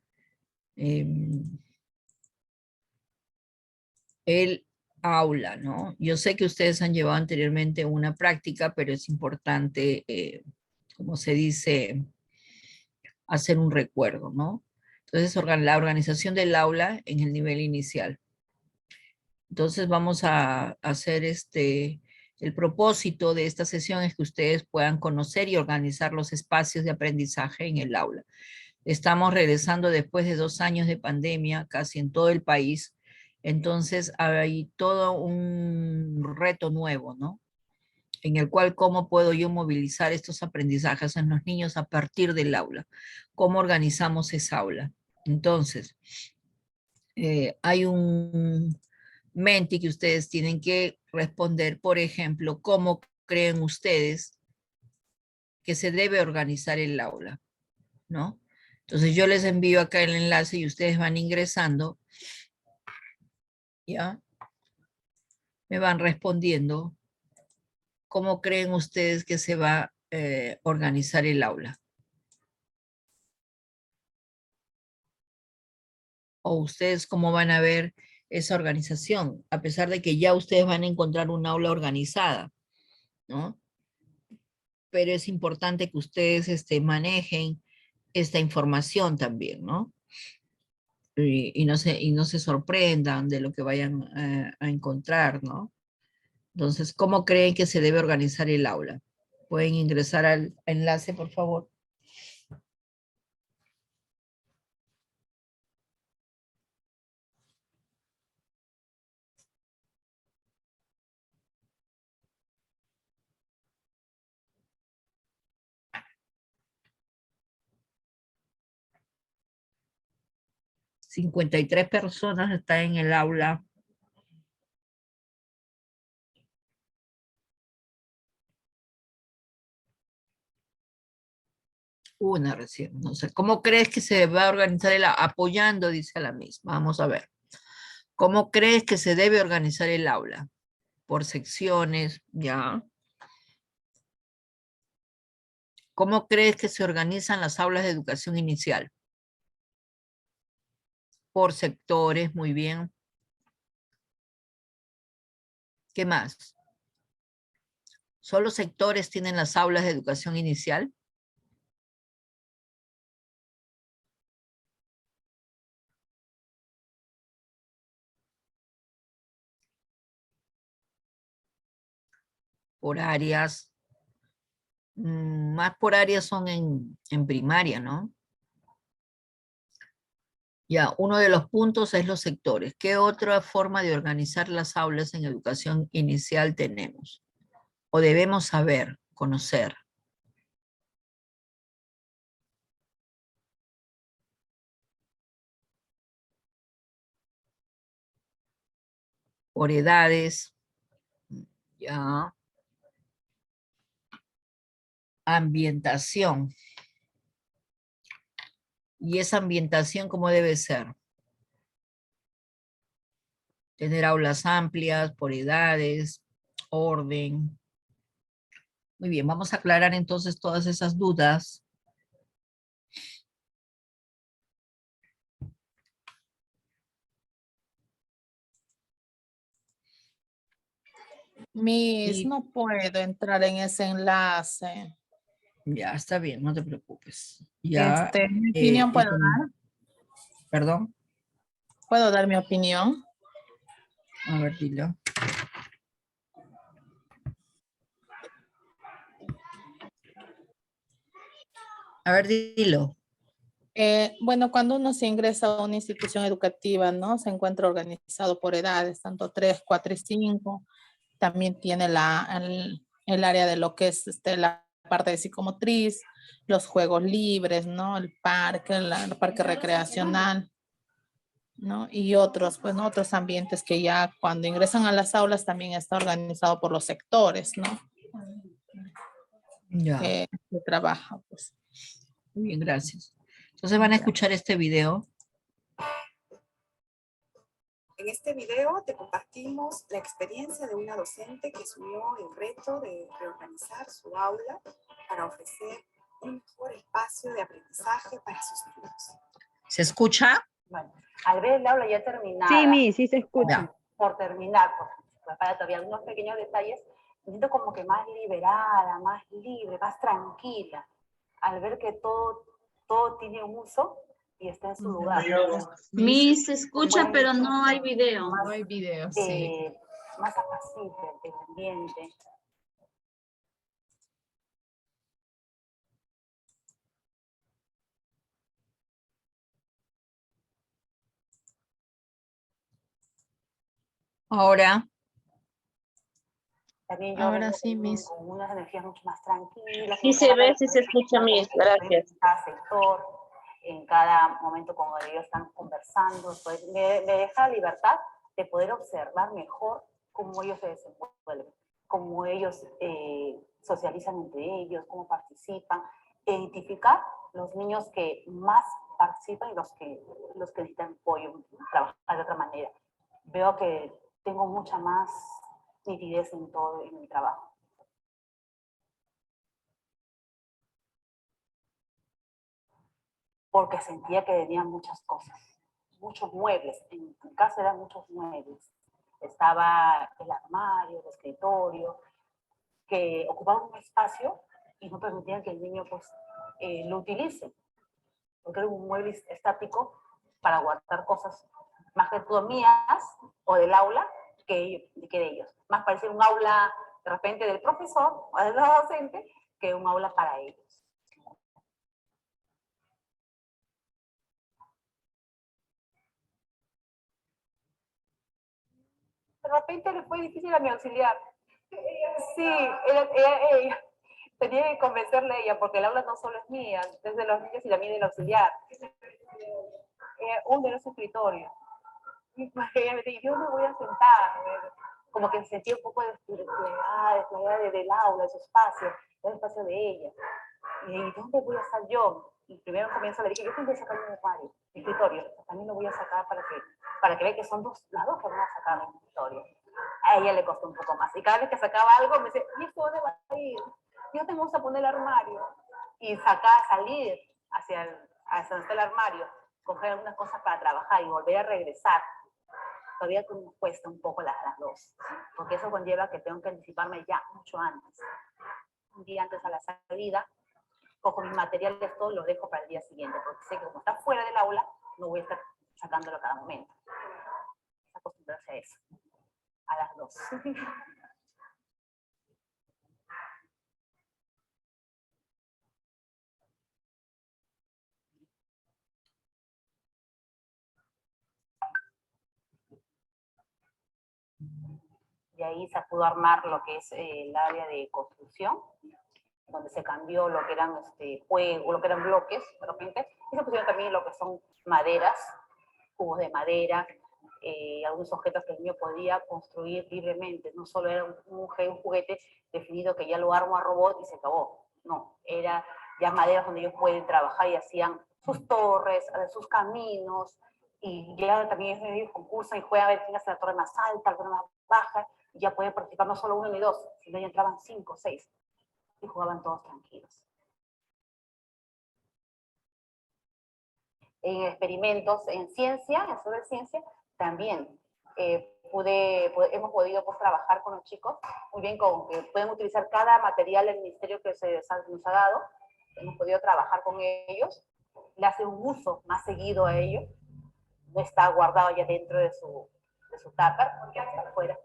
el aula, ¿no? Yo sé que ustedes han llevado anteriormente una práctica, pero es importante, como se dice, hacer un recuerdo, ¿no? Entonces, la organización del aula en el nivel inicial. Entonces, vamos a hacer el propósito de esta sesión es que ustedes puedan conocer y organizar los espacios de aprendizaje en el aula. Estamos regresando después de 2 años de pandemia, casi en todo el país. Entonces, hay todo un reto nuevo, ¿no?, en el cual cómo puedo yo movilizar estos aprendizajes en los niños a partir del aula. ¿Cómo organizamos esa aula? Entonces, hay un Menti que ustedes tienen que responder, por ejemplo, ¿cómo creen ustedes que se debe organizar el aula? ¿No? Entonces yo les envío acá el enlace y ustedes van ingresando, ¿ya? Me van respondiendo cómo creen ustedes que se va a organizar el aula. O ustedes cómo van a ver esa organización, a pesar de que ya ustedes van a encontrar un aula organizada, ¿no? Pero es importante que ustedes manejen esta información también, ¿no? Y no se sorprendan de lo que vayan a encontrar, ¿no? Entonces, ¿cómo creen que se debe organizar el aula? Pueden ingresar al enlace, por favor. $53 personas están en el aula. Una recién, no sé. ¿Cómo crees que se va a organizar el apoyando? Dice a la misma. Vamos a ver. ¿Cómo crees que se debe organizar el aula? Por secciones, ya. ¿Cómo crees que se organizan las aulas de educación inicial? Por sectores, muy bien. ¿Qué más? ¿Solo sectores tienen las aulas de educación inicial? Por áreas. Más por áreas son en primaria, ¿no? Ya, uno de los puntos es los sectores. ¿Qué otra forma de organizar las aulas en educación inicial tenemos? O debemos saber, conocer. Por edades. Ya. Ambientación. ¿Y esa ambientación cómo debe ser? Tener aulas amplias, por edades, orden. Muy bien, vamos a aclarar entonces todas esas dudas. Miss, Y no puedo entrar en ese enlace. ya, está bien, no te preocupes. Ya, Mi opinión, y ¿puedo como- dar? perdón, ¿Puedo dar mi opinión? a ver, dilo. A ver, dilo. Bueno, cuando uno se ingresa a una institución educativa, ¿no? Se encuentra organizado por edades, tanto 3, 4 y 5. También tiene el área de lo que es la parte de psicomotriz, los juegos libres, ¿no? El parque recreacional, ¿no? Y otros, pues, ¿no? Otros ambientes que ya cuando ingresan a las aulas también está organizado por los sectores, ¿no? Ya, Que trabaja, pues. muy bien, gracias. Entonces van a escuchar este video. En este video te compartimos la experiencia de una docente que asumió el reto de reorganizar su aula para ofrecer un mejor espacio de aprendizaje para sus niños. ¿Se escucha? Bueno, al ver el aula ya terminada. Sí, Mi, sí se escucha. Ya. Por terminar, para todavía algunos pequeños detalles, me siento como que más liberada, más libre, más tranquila, al ver que todo tiene un uso y está en su lugar. Miss, se escucha, pero no hay video. No hay video, sí. Más apacible el ambiente. Ahora. También yo Ahora vengo sí, Miss. con unas energías mucho más tranquilas. Sí se ve, sí se escucha, Miss. Gracias. En cada sector, en cada momento cuando ellos están conversando, pues me deja libertad de poder observar mejor cómo ellos se desenvuelven, cómo ellos socializan entre ellos, cómo participan, identificar los niños que más participan y los que necesitan apoyo, trabajar de otra manera. Veo que tengo mucha más nitidez en todo en mi trabajo. Porque sentía que venían muchas cosas, muchos muebles. En mi casa eran muchos muebles. Estaba el armario, el escritorio, que ocupaban un espacio y no permitían que el niño pues, lo utilice. Porque era un mueble estático para guardar cosas más que todo mías o del aula que de ellos. Más parecía un aula de repente del profesor o del docente que un aula para ellos. De repente le fue difícil a mi auxiliar. Sí, ella tenía que convencerle a ella, porque el aula no solo es mía, es de los niños y la mía del auxiliar. Uno de los escritorios. Y ella me dice, yo me voy a sentar. Como que sentía un poco desplegada del aula, de su espacio, del espacio de ella. ¿Y dónde voy a estar yo? Y primero comienzo le dije, yo tengo que sacar mi armario, mi escritorio. También lo voy a sacar para que vean que son las dos que van a sacar mi escritorio. A ella le costó un poco más. Y cada vez que sacaba algo me dice, ¿y esto dónde va a ir? Yo tengo que poner el armario. Y salir hacia donde está el armario, coger algunas cosas para trabajar y volver a regresar. Todavía me cuesta un poco las dos, porque eso conlleva que tengo que anticiparme ya mucho antes. Un día antes a la salida, cojo mis materiales, todos los dejo para el día siguiente, porque sé que como está fuera del aula, no voy a estar sacándolo cada momento. Es acostumbrarse a eso, a las dos. Y ahí se pudo armar lo que es el área de construcción, donde se cambió lo que eran juegos, lo que eran bloques, de repente, y se pusieron también lo que son maderas, cubos de madera, algunos objetos que el niño podía construir libremente. No solo era un juguete definido que ya lo armo a robot y se acabó. No, era ya maderas donde ellos pueden trabajar y hacían sus torres, sus caminos, y ya también ellos concursan y juegan a ver quién hace la torre más alta, alguna más baja, y ya pueden participar no solo uno ni dos, sino ya entraban 5 o 6, y jugaban todos tranquilos. En experimentos en ciencia, en sobre ciencia, también hemos podido trabajar con los chicos muy bien, con que pueden utilizar cada material del ministerio que nos ha dado. Hemos podido trabajar con ellos, le hace un uso más seguido a ellos, no está guardado ya dentro de su tupper, porque está afuera.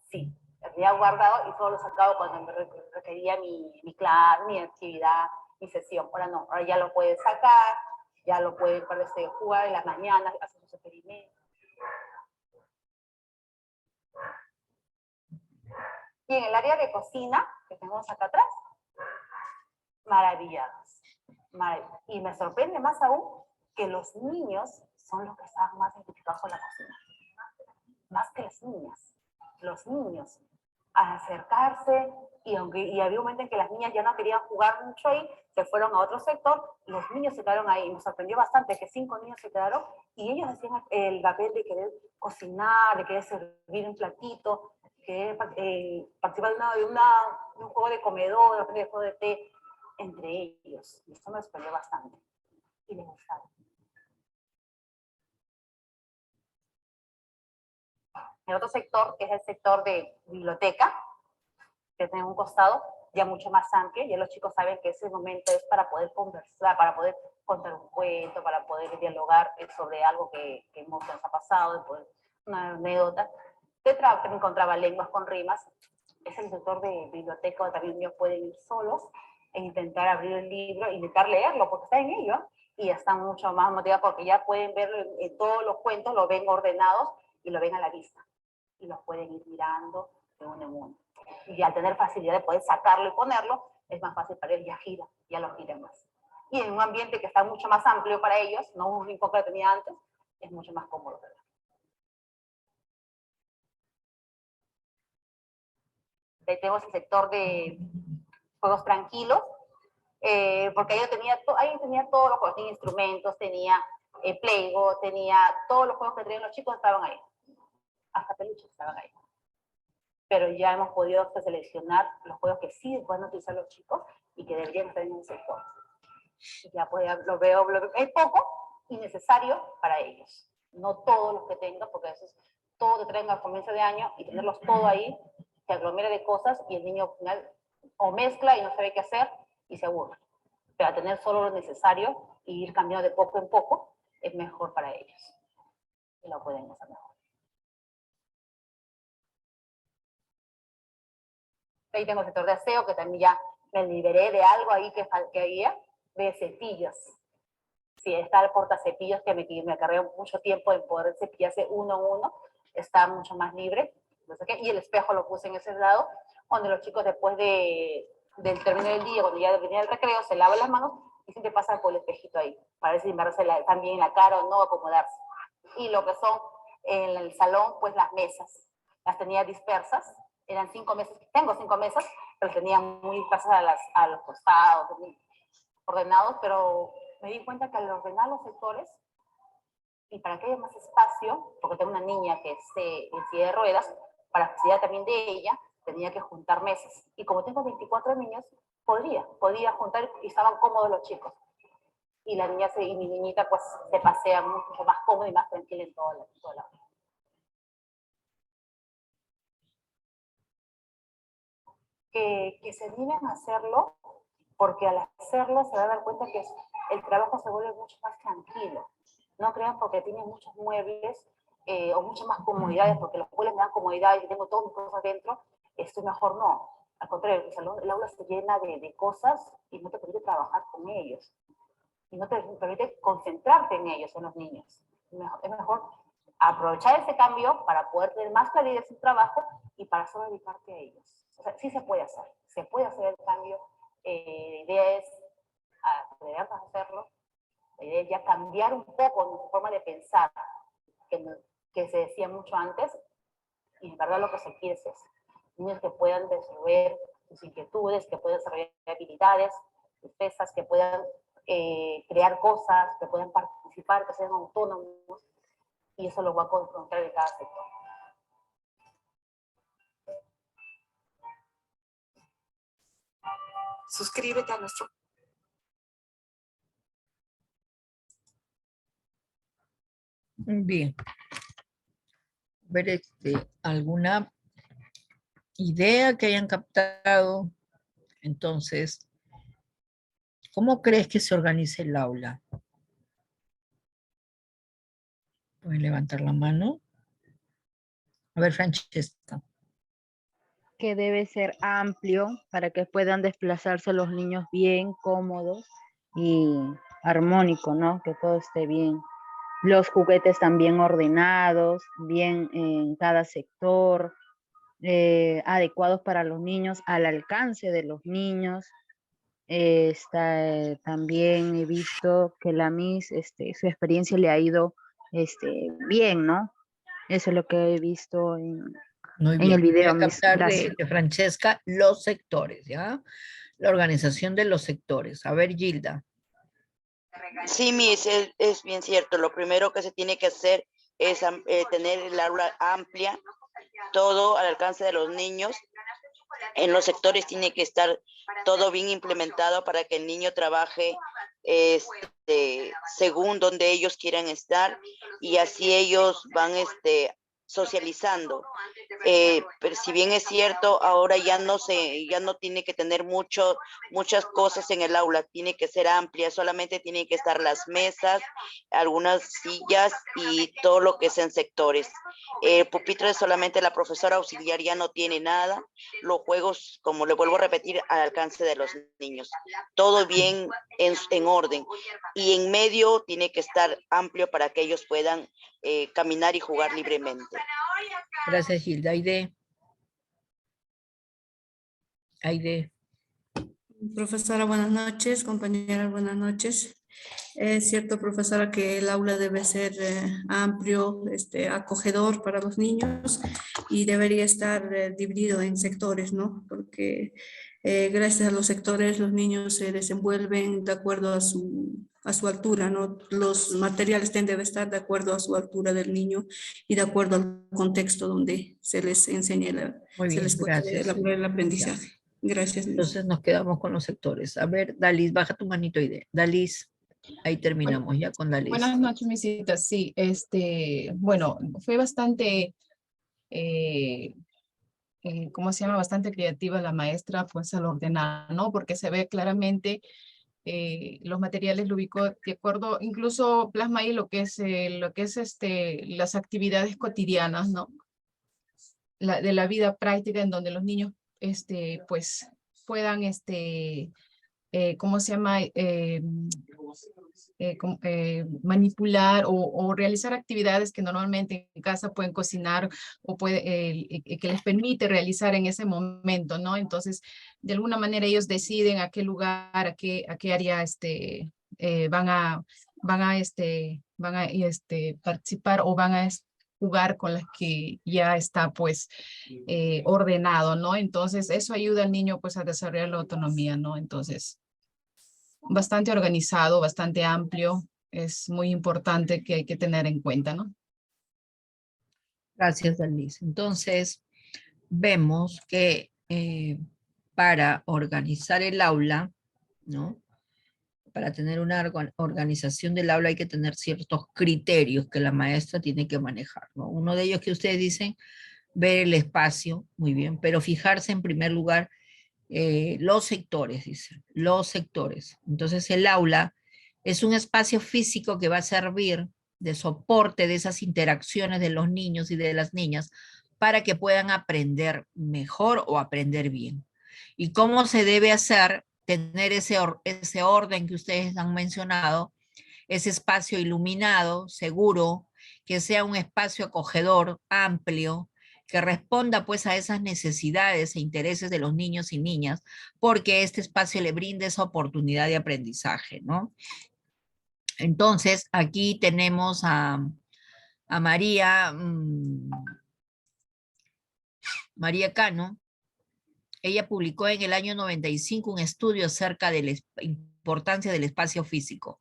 Sí, lo tenía guardado y solo lo sacaba cuando me requería mi clase, mi actividad, mi sesión. Ahora no, ahora ya lo pueden sacar, ya lo pueden jugar en las mañanas, hacer sus experimentos. Y en el área de cocina, que tenemos acá atrás, maravillados. Y me sorprende más aún que los niños son los que están más identificados con la cocina. Más que las niñas. Los niños, a acercarse, y había un momento en que las niñas ya no querían jugar mucho ahí, se fueron a otro sector, los niños se quedaron ahí. Me sorprendió bastante que 5 niños se quedaron, y ellos hacían el papel de querer cocinar, de querer servir un platito, que participar de un juego de comedor, de juego de té, entre ellos. Y eso me sorprendió bastante. Y les gustaron. El otro sector, que es el sector de biblioteca, que tiene un costado ya mucho más amplio, ya los chicos saben que ese momento es para poder conversar, para poder contar un cuento, para poder dialogar sobre algo que nos ha pasado, una anécdota. También encontraba lenguas con rimas. Es el sector de biblioteca donde también ellos pueden ir solos e intentar abrir el libro, intentar leerlo, porque está en ello, y ya están mucho más motivados porque ya pueden ver todos los cuentos, los ven ordenados y lo ven a la vista. Y los pueden ir mirando de uno en uno. Y al tener facilidad de poder sacarlo y ponerlo, es más fácil para ellos, ya lo giran más. Y en un ambiente que está mucho más amplio para ellos, no un rincón que lo tenía antes, es mucho más cómodo. Ahí tenemos el sector de juegos tranquilos, porque ahí tenía todos los juegos, tenía instrumentos, tenía Playgo, tenía todos los juegos que tenían los chicos, estaban ahí. Hasta peluches estaban ahí. Pero ya hemos podido seleccionar los juegos que sí pueden utilizar los chicos y que deberían estar en el sector. Ya lo veo, es poco y necesario para ellos. No todos los que tengan, porque a veces todo te traen al comienzo de año y tenerlos todo ahí, se aglomera de cosas y el niño al final o mezcla y no sabe qué hacer y se aburre. Pero a tener solo lo necesario y ir cambiando de poco en poco es mejor para ellos. Y lo pueden hacer mejor. Ahí tengo el sector de aseo, que también ya me liberé de algo ahí que había, de cepillos. Sí, está el portacepillos que me acarreó mucho tiempo en poder cepillarse uno a uno, está mucho más libre. No sé qué, y el espejo lo puse en ese lado, donde los chicos después del término del día, cuando ya venía el recreo, se lavan las manos y siempre pasan por el espejito ahí, para ver si también la cara o no, acomodarse. Y lo que son en el salón, pues las mesas, las tenía dispersas, eran 5 mesas, tengo 5 mesas, pero tenía muy dispersas a los costados, ordenados, pero me di cuenta que al ordenar los sectores, y para que haya más espacio, porque tengo una niña que esté en silla de ruedas, para facilidad también de ella, tenía que juntar mesas. Y como tengo 24 niños, podía juntar y estaban cómodos los chicos. Y la niña y mi niñita pues se pasea mucho más cómoda y más tranquila en toda la que se animen a hacerlo, porque al hacerlo se va a dar cuenta que el trabajo se vuelve mucho más tranquilo. No crean porque tienen muchos muebles o muchas más comodidades, porque los muebles me dan comodidad y tengo todas mis cosas dentro, esto mejor no. Al contrario, el aula se llena de cosas y no te permite trabajar con ellos. Y no te permite concentrarte en ellos, en los niños. Es mejor aprovechar ese cambio para poder tener más claridad en su trabajo y para solo dedicarte a ellos. O sea, sí se puede hacer el cambio. La idea es atrevernos a hacerlo. La idea es ya cambiar un poco nuestra forma de pensar, que se decía mucho antes, y en verdad lo que se quiere es eso. Niños que puedan resolver sus inquietudes, que puedan desarrollar habilidades, destrezas, que puedan crear cosas, que puedan participar, que sean autónomos, y eso lo va a encontrar en cada sector. Suscríbete a nuestro... Bien. A ver, ¿alguna idea que hayan captado? Entonces, ¿cómo crees que se organice el aula? ¿Pueden levantar la mano? A ver, Francesca. Que debe ser amplio para que puedan desplazarse los niños bien, cómodos y armónico, ¿no? Que todo esté bien. Los juguetes también ordenados, bien en cada sector, adecuados para los niños, al alcance de los niños. También he visto que la Miss, su experiencia le ha ido bien, ¿no? Eso es lo que he visto Muy en bien. el video, Voy a Miss. captar Gracias. de Francesca los sectores, ¿ya? La organización de los sectores. A ver, Gilda. Sí, Miss, es bien cierto. Lo primero que se tiene que hacer es tener el aula amplia, todo al alcance de los niños. En los sectores tiene que estar todo bien implementado para que el niño trabaje según donde ellos quieran estar, y así ellos van socializando. Pero si bien es cierto, ahora ya no tiene que tener muchas cosas en el aula, tiene que ser amplia, solamente tienen que estar las mesas, algunas sillas y todo lo que es en sectores. El pupitre es solamente la profesora auxiliar, ya no tiene nada. Los juegos, como le vuelvo a repetir, al alcance de los niños. Todo bien en orden. Y en medio tiene que estar amplio para que ellos puedan caminar y jugar libremente. Gracias, Gilda. Aide. Profesora, buenas noches. Compañeras, buenas noches. Es cierto, profesora, que el aula debe ser amplio, acogedor para los niños y debería estar dividido en sectores, ¿no? Porque gracias a los sectores los niños se desenvuelven de acuerdo a su altura, ¿no? Los materiales deben estar de acuerdo a su altura del niño y de acuerdo al contexto donde se les enseñe el aprendizaje. Gracias. Entonces nos quedamos con los sectores. A ver, Dalis, baja tu manito, Aide. Dalis, ahí terminamos ya con Dalis. Buenas noches, mis citas. Sí, bueno, fue bastante, ¿cómo se llama? Bastante creativa la maestra, pues al ordenar, ¿no? Porque se ve claramente los materiales lo ubicó de acuerdo, incluso plasma ahí lo que es las actividades cotidianas, ¿no? De la vida práctica en donde los niños pues puedan, ¿cómo se llama? Manipular o realizar actividades que normalmente en casa pueden cocinar o que les permite realizar en ese momento, ¿no? Entonces, de alguna manera ellos deciden a qué lugar, a qué área van a participar o van a jugar con las que ya está pues ordenado, ¿no? Entonces, eso ayuda al niño pues a desarrollar la autonomía, ¿no? Entonces, bastante organizado, bastante amplio, es muy importante que hay que tener en cuenta, ¿no? Gracias, Dalisa. Entonces, vemos que para organizar el aula, ¿no? Para tener una organización del aula hay que tener ciertos criterios que la maestra tiene que manejar, ¿no? Uno de ellos que ustedes dicen, ver el espacio, muy bien, pero fijarse en primer lugar los sectores, dicen, los sectores. Entonces el aula es un espacio físico que va a servir de soporte de esas interacciones de los niños y de las niñas para que puedan aprender mejor o aprender bien. ¿Y cómo se debe hacer? Tener ese orden que ustedes han mencionado, ese espacio iluminado, seguro, que sea un espacio acogedor, amplio, que responda pues a esas necesidades e intereses de los niños y niñas, porque este espacio le brinda esa oportunidad de aprendizaje, ¿no? Entonces, aquí tenemos a María, María Cano. Ella publicó en el año 95 un estudio acerca de la importancia del espacio físico.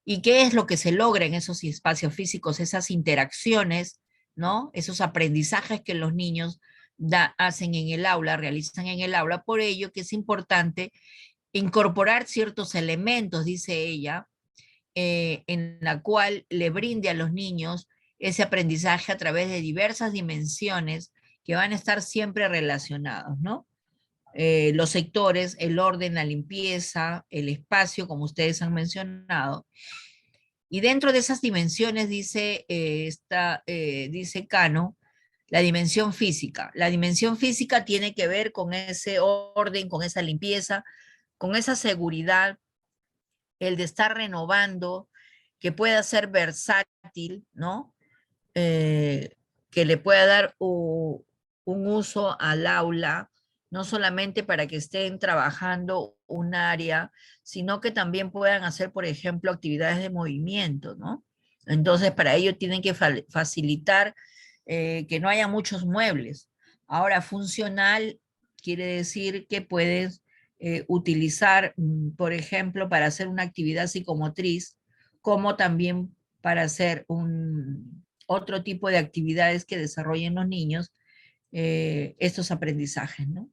¿Y qué es lo que se logra en esos espacios físicos? Esas interacciones, ¿no? Esos aprendizajes que los niños hacen en el aula, realizan en el aula. Por ello que es importante incorporar ciertos elementos, dice ella, en la cual le brinde a los niños ese aprendizaje a través de diversas dimensiones que van a estar siempre relacionados, ¿no? Los sectores, el orden, la limpieza, el espacio, como ustedes han mencionado. Y dentro de esas dimensiones dice Cano, la dimensión física. La dimensión física tiene que ver con ese orden, con esa limpieza, con esa seguridad, el de estar renovando, que pueda ser versátil, ¿no? Que le pueda dar un uso al aula, no solamente para que estén trabajando un área, sino que también puedan hacer, por ejemplo, actividades de movimiento, ¿no? Entonces, para ello tienen que facilitar que no haya muchos muebles. Ahora, funcional quiere decir que puedes utilizar, por ejemplo, para hacer una actividad psicomotriz, como también para hacer otro tipo de actividades que desarrollen los niños estos aprendizajes, ¿no?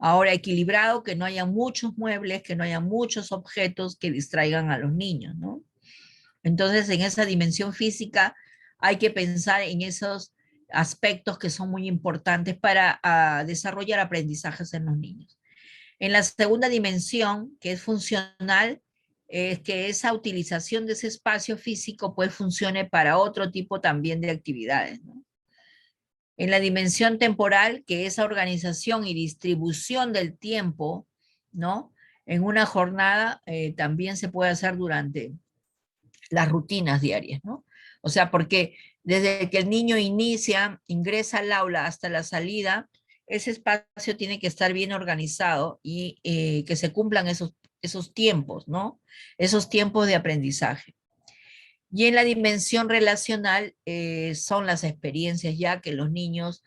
Ahora, equilibrado, que no haya muchos muebles, que no haya muchos objetos que distraigan a los niños, ¿no? Entonces, en esa dimensión física hay que pensar en esos aspectos que son muy importantes para desarrollar aprendizajes en los niños. En la segunda dimensión, que es funcional, es que esa utilización de ese espacio físico pues funcione para otro tipo también de actividades, ¿no? En la dimensión temporal, que esa organización y distribución del tiempo, ¿no? En una jornada también se puede hacer durante las rutinas diarias, ¿no? O sea, porque desde que el niño ingresa al aula hasta la salida, ese espacio tiene que estar bien organizado y que se cumplan esos tiempos, ¿no? Esos tiempos de aprendizaje. Y en la dimensión relacional son las experiencias ya que los niños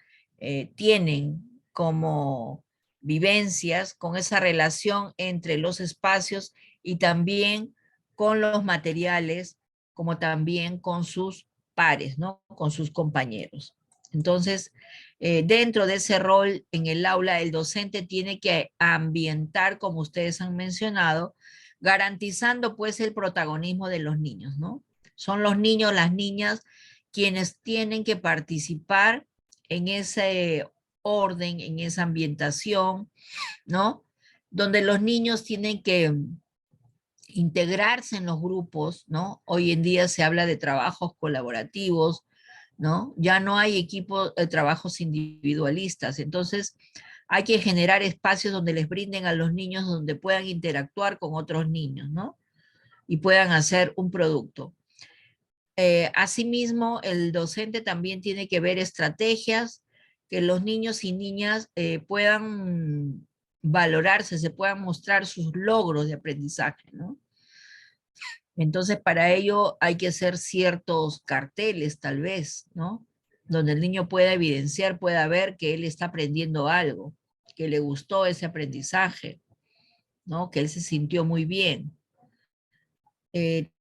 tienen como vivencias con esa relación entre los espacios y también con los materiales, como también con sus pares, ¿no? Con sus compañeros. Entonces, dentro de ese rol en el aula, el docente tiene que ambientar, como ustedes han mencionado, garantizando pues el protagonismo de los niños, ¿no? Son los niños, las niñas, quienes tienen que participar en ese orden, en esa ambientación, ¿no? Donde los niños tienen que integrarse en los grupos, ¿no? Hoy en día se habla de trabajos colaborativos, ¿no? Ya no hay equipos de trabajos individualistas. Entonces, Hay que generar espacios donde les brinden a los niños donde puedan interactuar con otros niños, ¿no? Y puedan hacer un producto. Asimismo, el docente también tiene que ver estrategias que los niños y niñas puedan valorarse, se puedan mostrar sus logros de aprendizaje, ¿no? Entonces, para ello hay que hacer ciertos carteles, tal vez, ¿no? Donde el niño pueda evidenciar, pueda ver que él está aprendiendo algo, que le gustó ese aprendizaje, ¿no? Que él se sintió muy bien.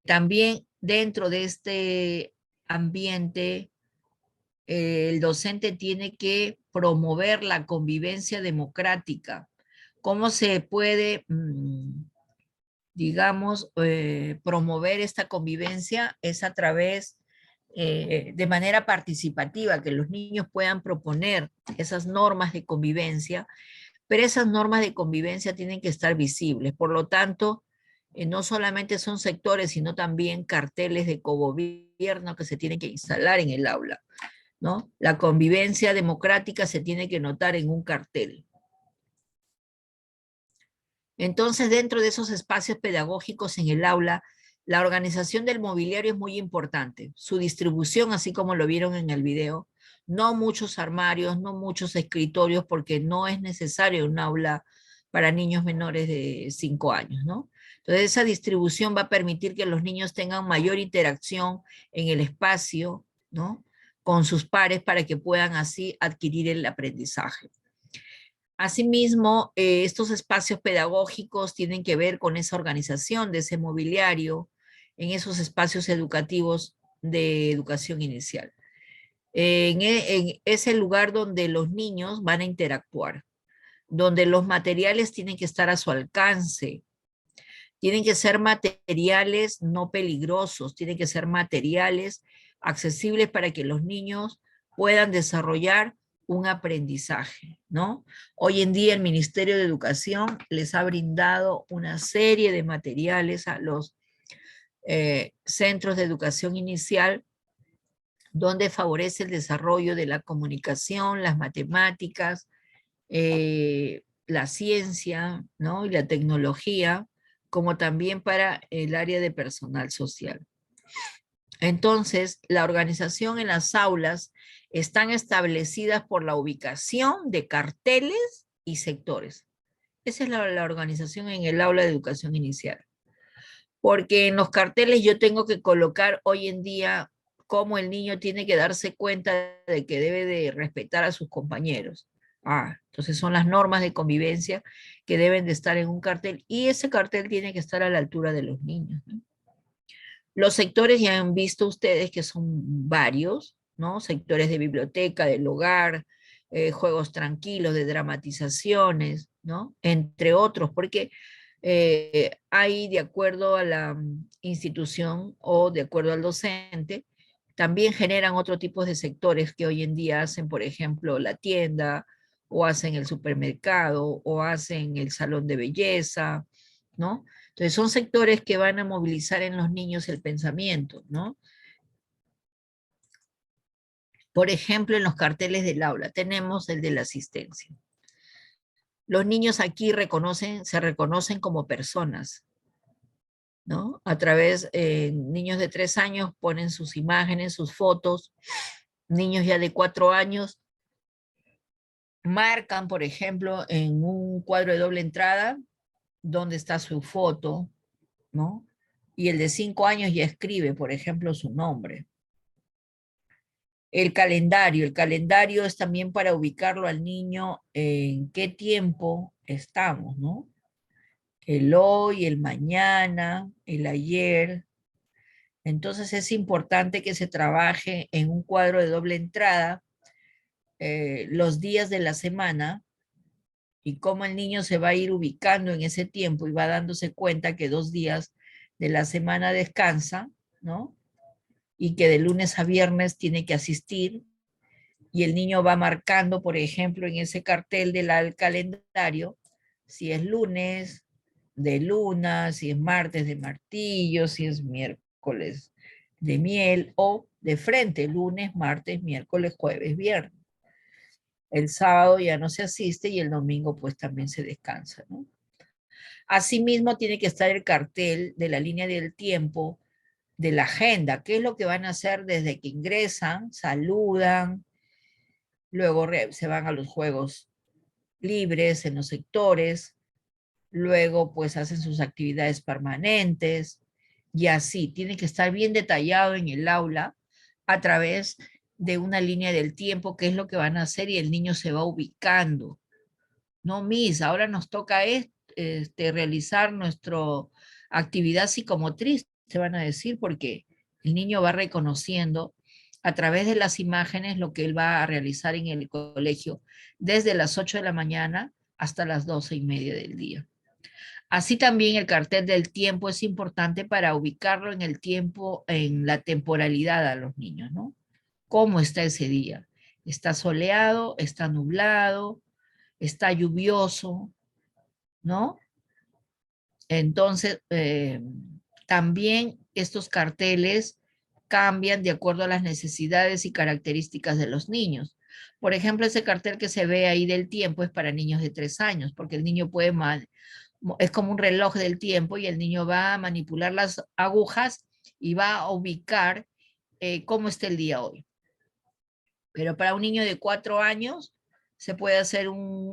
También dentro de este ambiente, el docente tiene que promover la convivencia democrática. ¿Cómo se puede, digamos, promover esta convivencia? Es a través, de manera participativa, que los niños puedan proponer esas normas de convivencia, pero esas normas de convivencia tienen que estar visibles. Por lo tanto, no solamente son sectores, sino también carteles de cogobierno que se tienen que instalar en el aula, ¿no? La convivencia democrática se tiene que notar en un cartel. Entonces, dentro de esos espacios pedagógicos en el aula, la organización del mobiliario es muy importante. Su distribución, así como lo vieron en el video, no muchos armarios, no muchos escritorios, porque no es necesario un aula para niños menores de 5 años, ¿no? Entonces, esa distribución va a permitir que los niños tengan mayor interacción en el espacio, ¿no? Con sus pares para que puedan así adquirir el aprendizaje. Asimismo, estos espacios pedagógicos tienen que ver con esa organización de ese mobiliario en esos espacios educativos de educación inicial. Es el lugar donde los niños van a interactuar, donde los materiales tienen que estar a su alcance, tienen que ser materiales no peligrosos, tienen que ser materiales accesibles para que los niños puedan desarrollar un aprendizaje, ¿no? Hoy en día el Ministerio de Educación les ha brindado una serie de materiales a los centros de educación inicial donde favorece el desarrollo de la comunicación, las matemáticas, la ciencia, ¿no? Y la tecnología, como también para el área de personal social. Entonces, la organización en las aulas están establecidas por la ubicación de carteles y sectores. Esa es la organización en el aula de educación inicial. Porque en los carteles yo tengo que colocar hoy en día cómo el niño tiene que darse cuenta de que debe de respetar a sus compañeros. Entonces son las normas de convivencia que deben de estar en un cartel y ese cartel tiene que estar a la altura de los niños, ¿no? Los sectores ya han visto ustedes que son varios, ¿no? Sectores de biblioteca, del hogar, juegos tranquilos, de dramatizaciones, ¿no? Entre otros, porque hay, de acuerdo a la institución o de acuerdo al docente, también generan otro tipo de sectores que hoy en día hacen, por ejemplo, la tienda, o hacen el supermercado, o hacen el salón de belleza, ¿no? Entonces son sectores que van a movilizar en los niños el pensamiento, ¿no? Por ejemplo, en los carteles del aula tenemos el de la asistencia. Los niños aquí se reconocen como personas, ¿no? A través, niños de 3 años ponen sus imágenes, sus fotos, niños ya de 4 años marcan, por ejemplo, en un cuadro de doble entrada, dónde está su foto, ¿no? Y el de 5 años ya escribe, por ejemplo, su nombre. El calendario es también para ubicarlo al niño en qué tiempo estamos, ¿no? El hoy, el mañana, el ayer. Entonces es importante que se trabaje en un cuadro de doble entrada los días de la semana y cómo el niño se va a ir ubicando en ese tiempo y va dándose cuenta que 2 días de la semana descansa, ¿no? Y que de lunes a viernes tiene que asistir, y el niño va marcando, por ejemplo, en ese cartel del calendario, si es lunes de luna, si es martes de martillo, si es miércoles de miel, o de frente, lunes, martes, miércoles, jueves, viernes. El sábado ya no se asiste y el domingo pues también se descansa, ¿no? Asimismo tiene que estar el cartel de la línea del tiempo, de la agenda, qué es lo que van a hacer desde que ingresan, saludan, luego se van a los juegos libres en los sectores, luego pues hacen sus actividades permanentes y así, tiene que estar bien detallado en el aula a través de una línea del tiempo, qué es lo que van a hacer y el niño se va ubicando. No, Miss, ahora nos toca realizar nuestra actividad psicomotriz, te van a decir, porque el niño va reconociendo a través de las imágenes lo que él va a realizar en el colegio desde las 8 de la mañana hasta las 12:30 del día. Así también el cartel del tiempo es importante para ubicarlo en el tiempo, en la temporalidad a los niños, ¿no? ¿Cómo está ese día? ¿Está soleado? ¿Está nublado? ¿Está lluvioso? ¿No? Entonces, también estos carteles cambian de acuerdo a las necesidades y características de los niños. Por ejemplo, ese cartel que se ve ahí del tiempo es para niños de 3 años, porque el niño puede, es como un reloj del tiempo y el niño va a manipular las agujas y va a ubicar cómo está el día hoy. Pero para un niño de 4 años se puede hacer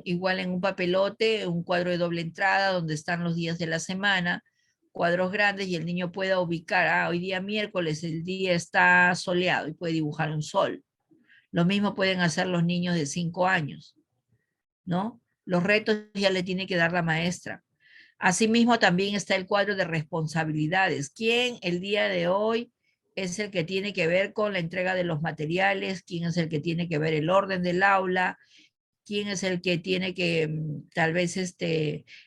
igual en un papelote, un cuadro de doble entrada donde están los días de la semana, cuadros grandes y el niño pueda ubicar, hoy día miércoles el día está soleado y puede dibujar un sol. Lo mismo pueden hacer los niños de 5 años, ¿no? Los retos ya le tiene que dar la maestra. Asimismo también está el cuadro de responsabilidades. ¿Quién el día de hoy es el que tiene que ver con la entrega de los materiales? ¿Quién es el que tiene que ver el orden del aula? ¿Quién es el que tiene que tal vez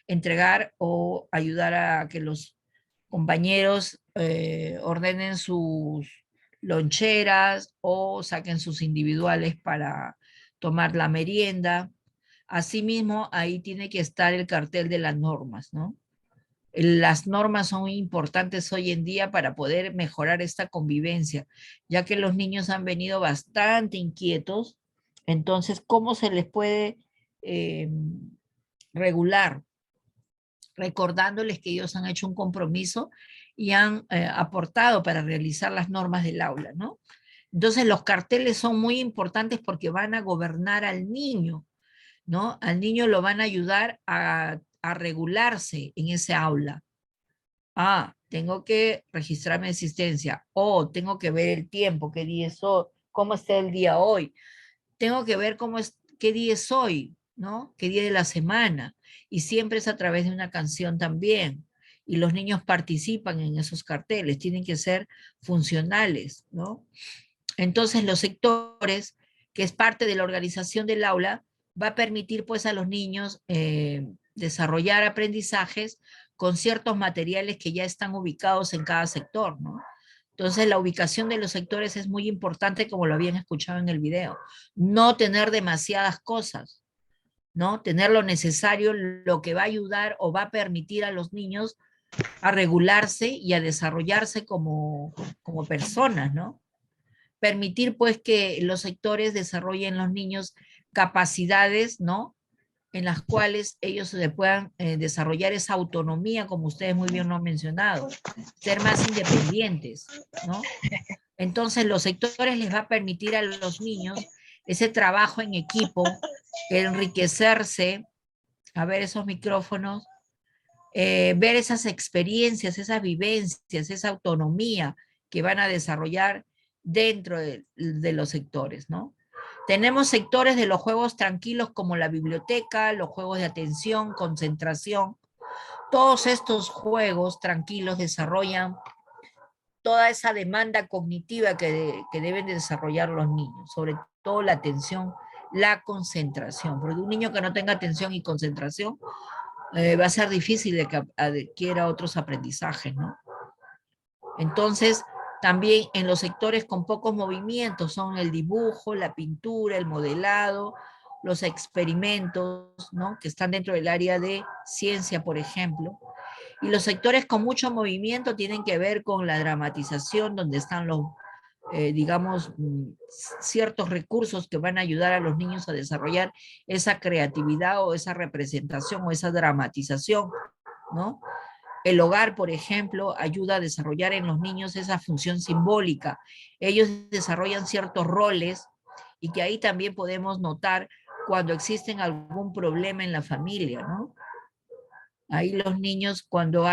entregar o ayudar a que los compañeros ordenen sus loncheras o saquen sus individuales para tomar la merienda? Asimismo, ahí tiene que estar el cartel de las normas, ¿no? Las normas son muy importantes hoy en día para poder mejorar esta convivencia, ya que los niños han venido bastante inquietos. Entonces, ¿cómo se les puede regular? Recordándoles que ellos han hecho un compromiso y han aportado para realizar las normas del aula, ¿no? Entonces, los carteles son muy importantes porque van a gobernar al niño, ¿no? Al niño lo van a ayudar a regularse en ese aula. Tengo que registrar mi asistencia, tengo que ver el tiempo, qué día es hoy, cómo está el día hoy, tengo que ver qué día es hoy, ¿no? Qué día de la semana, y siempre es a través de una canción también, y los niños participan en esos carteles, tienen que ser funcionales, ¿no? Entonces los sectores, que es parte de la organización del aula, va a permitir pues a los niños desarrollar aprendizajes con ciertos materiales que ya están ubicados en cada sector, ¿no? Entonces la ubicación de los sectores es muy importante, como lo habían escuchado en el video. No tener demasiadas cosas, ¿no? Tener lo necesario, lo que va a ayudar o va a permitir a los niños a regularse y a desarrollarse como personas, ¿no? Permitir pues que los sectores desarrollen los niños capacidades, ¿no? En las cuales ellos se puedan desarrollar esa autonomía, como ustedes muy bien lo han mencionado, ser más independientes, ¿no? Entonces los sectores les va a permitir a los niños ese trabajo en equipo, enriquecerse, a ver esos micrófonos, ver esas experiencias, esas vivencias, esa autonomía que van a desarrollar dentro de los sectores, ¿no? Tenemos sectores de los juegos tranquilos como la biblioteca, los juegos de atención, concentración. Todos estos juegos tranquilos desarrollan toda esa demanda cognitiva que deben de desarrollar los niños, sobre todo la atención, la concentración. Porque un niño que no tenga atención y concentración va a ser difícil de que adquiera otros aprendizajes, ¿no? Entonces, también en los sectores con pocos movimientos son el dibujo, la pintura, el modelado, los experimentos, ¿no? Que están dentro del área de ciencia, por ejemplo. Y los sectores con mucho movimiento tienen que ver con la dramatización, donde están digamos, ciertos recursos que van a ayudar a los niños a desarrollar esa creatividad o esa representación o esa dramatización, ¿no? El hogar, por ejemplo, ayuda a desarrollar en los niños esa función simbólica. Ellos desarrollan ciertos roles y que ahí también podemos notar cuando existen algún problema en la familia, ¿no? Ahí los niños cuando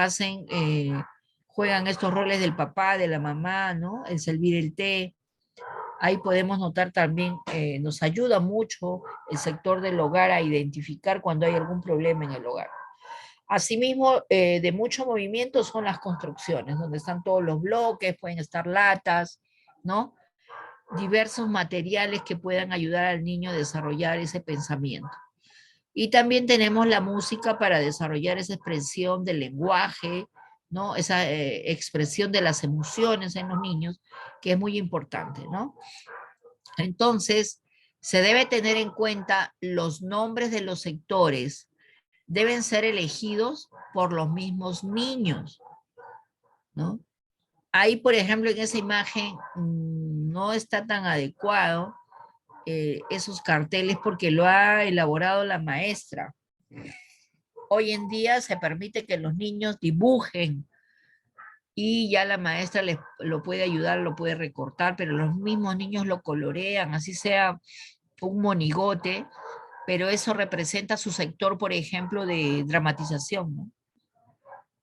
juegan estos roles del papá, de la mamá, ¿no? El servir el té. Ahí podemos notar también, nos ayuda mucho el sector del hogar a identificar cuando hay algún problema en el hogar. Asimismo, de mucho movimiento son las construcciones, donde están todos los bloques, pueden estar latas, ¿no? Diversos materiales que puedan ayudar al niño a desarrollar ese pensamiento. Y también tenemos la música para desarrollar esa expresión del lenguaje, ¿no? Esa expresión de las emociones en los niños, que es muy importante, ¿no? Entonces, se debe tener en cuenta los nombres de los sectores, deben ser elegidos por los mismos niños, ¿no? Ahí, por ejemplo, en esa imagen no está tan adecuado esos carteles porque lo ha elaborado la maestra. Hoy en día se permite que los niños dibujen y ya la maestra lo puede ayudar, lo puede recortar, pero los mismos niños lo colorean, así sea un monigote, pero eso representa su sector, por ejemplo, de dramatización, ¿no?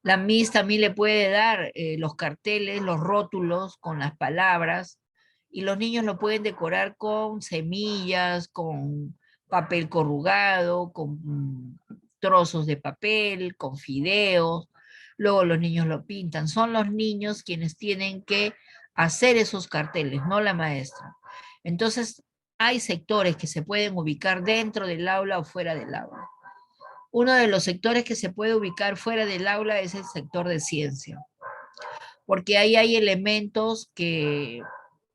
La Miss también le puede dar los carteles, los rótulos con las palabras, y los niños lo pueden decorar con semillas, con papel corrugado, con trozos de papel, con fideos. Luego los niños lo pintan. Son los niños quienes tienen que hacer esos carteles, no la maestra. Entonces, hay sectores que se pueden ubicar dentro del aula o fuera del aula. Uno de los sectores que se puede ubicar fuera del aula es el sector de ciencia, porque ahí hay elementos que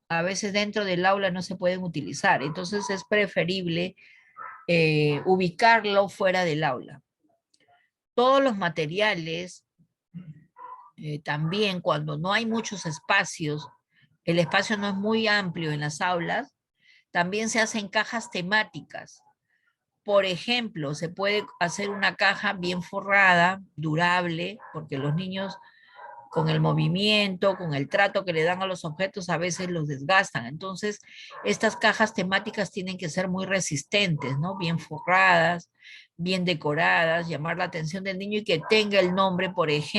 a veces dentro del aula no se pueden utilizar, entonces es preferible ubicarlo fuera del aula. Todos los materiales, también cuando no hay muchos espacios, el espacio no es muy amplio en las aulas, también se hacen cajas temáticas. Por ejemplo, se puede hacer una caja bien forrada, durable, porque los niños con el movimiento, con el trato que le dan a los objetos, a veces los desgastan. Entonces, estas cajas temáticas tienen que ser muy resistentes, ¿no? Bien forradas, bien decoradas, llamar la atención del niño y que tenga el nombre, por ejemplo,